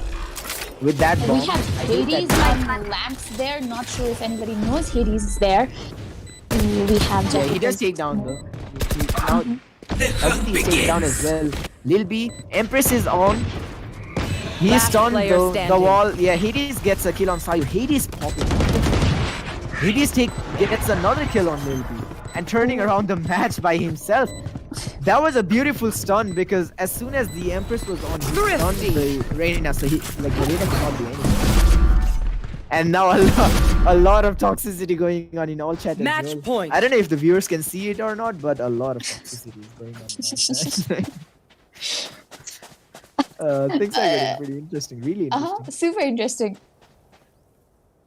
With that bomb. We have I hate Hades that and Lamps there. Not sure if anybody knows Hades is there. We have yeah, he does take down though. Now, Aditi takes down as well. Lil B, Empress is on. He is Last stunned player though. The standing. wall. Yeah, Hades gets a kill on Sayu. Hades popping. Hades gets another kill on Lil B. And turning around the match by himself. That was a beautiful stun because as soon as the Empress was on, he stunned the Reina. So the Reina could not do anything. And now a lot of toxicity going on in all chat as Match well. point. I don't know if the viewers can see it or not, but a lot of toxicity is going on in all chat. Things are getting pretty interesting, really interesting. Super interesting.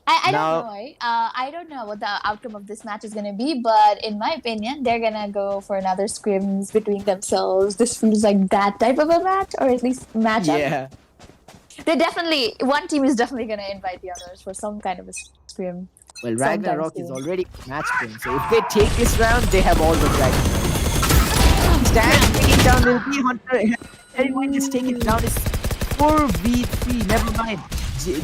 I don't Now, know. I don't know what the outcome of this match is gonna be, but in my opinion, they're gonna go for another scrims between themselves. This feels like that type of a match, or at least matchup. yeah. They definitely one team is definitely gonna invite the others for some kind of a scrim. Well, Sometime Ragnarok is soon. already match point, so if they take this round, they have all the dragon. Stan taking down LP Hunter. Everyone just take it down. It's 4v3. Never mind.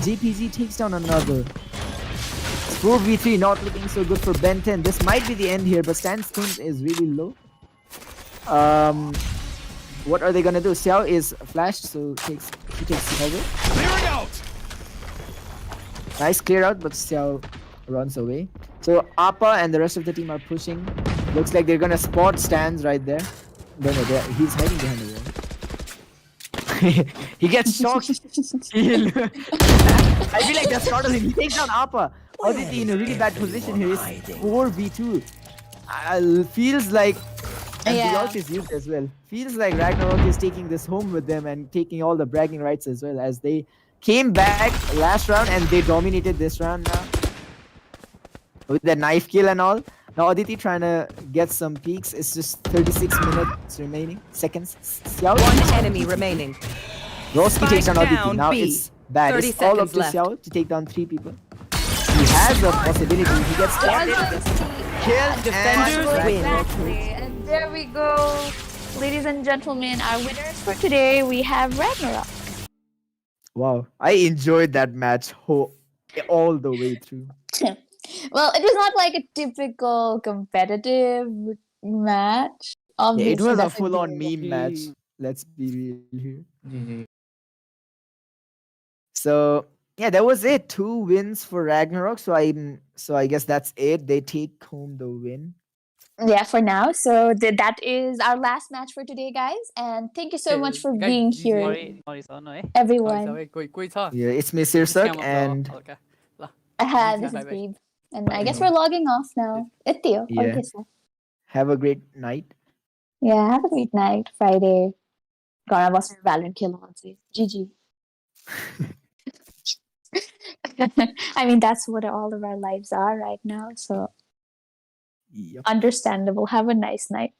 JPG takes down another. It's 4v3. Not looking so good for Ben 10. This might be the end here, but Stan's stun is really low. What are they gonna do? Xiao is flashed, so he takes cover. Clearing out. Nice clear out, but Xiao runs away. So Appa and the rest of the team are pushing. Looks like they're gonna spot Stans right there. No, he's hiding behind the wall. He gets shocked. I feel like that's startling. He takes down Appa. Aditi in a really bad position here. It's 4v2. Feels like, and Yeah. the ult is used as well. Feels like Ragnarok is taking this home with them and taking all the bragging rights as well, as they came back last round and they dominated this round now with the knife kill and all. Now Aditi trying to get some peaks. It's just 36 minutes remaining. Seconds. Xiao. One enemy remaining. Roski takes down Spike Aditi. down Now B. it's bad. 30 It's all up seconds to left. Xiao to take down 3 people. He has a possibility. He gets spotted. Killed. Defenders and win. Exactly. And there we go. Ladies and gentlemen, our winners for today, we have Ragnarok. Wow. I enjoyed that match all the way through. Well, it was not like a typical competitive match. Yeah, Obviously, it was a that's full-on game. meme match. Let's be real here. So yeah, that was it. 2 wins for Ragnarok. So I guess that's it. They take home the win. Yeah, for now. So that is our last match for today, guys. And thank you so much for being here, everyone. Yeah, it's me Sirsak and This is Gabe. And I guess we're logging off now. Itiyo. yeah. Have a great night. Yeah, have a great night. Friday. Gonna was Valorant kill on GG. I mean, that's what all of our lives are right now. So Yep. understandable. Have a nice night.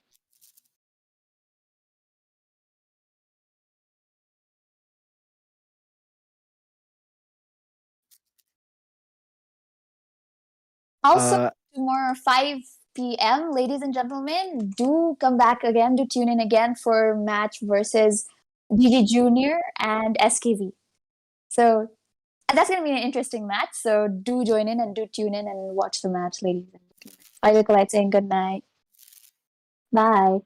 Also, tomorrow 5 p.m., ladies and gentlemen, do come back again, do tune in again for match versus GG Junior and SKV. So that's going to be an interesting match. So do join in and do tune in and watch the match, ladies and gentlemen. I look like saying good night. Bye.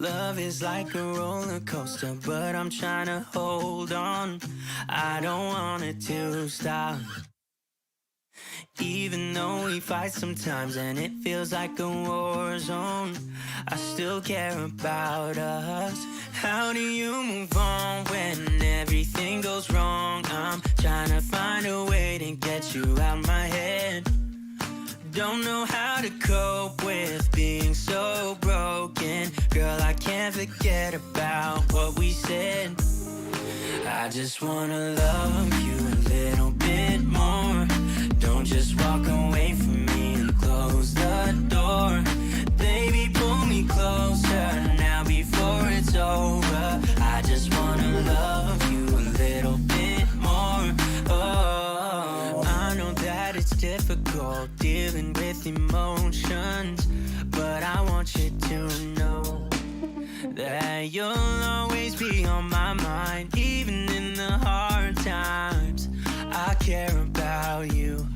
Love is like a roller coaster, but I'm trying to hold on. I don't want it to stop. Even though we fight sometimes and it feels like a war zone, I still care about us. How do you move on when everything goes wrong? I'm trying to find a way to get you out my head. Don't know how to cope with being so broken. Girl, I can't forget about what we said. I just wanna love you a little bit more. Don't just walk away from me and close the door. Baby, pull me closer now before it's over. I just wanna love you a little bit more. Oh, I know that it's difficult dealing with emotions, but I want you to know that you'll always be on my mind. Even in the hard times, I care about you.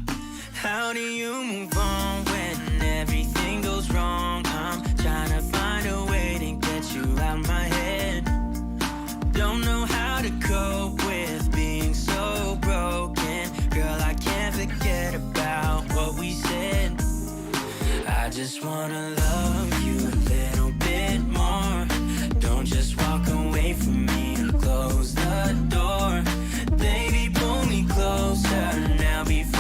How do you move on when everything goes wrong? I'm trying to find a way to get you out my head. Don't know how to cope with being so broken. Girl, I can't forget about what we said. I just wanna love you a little bit more. Don't just walk away from me and close the door.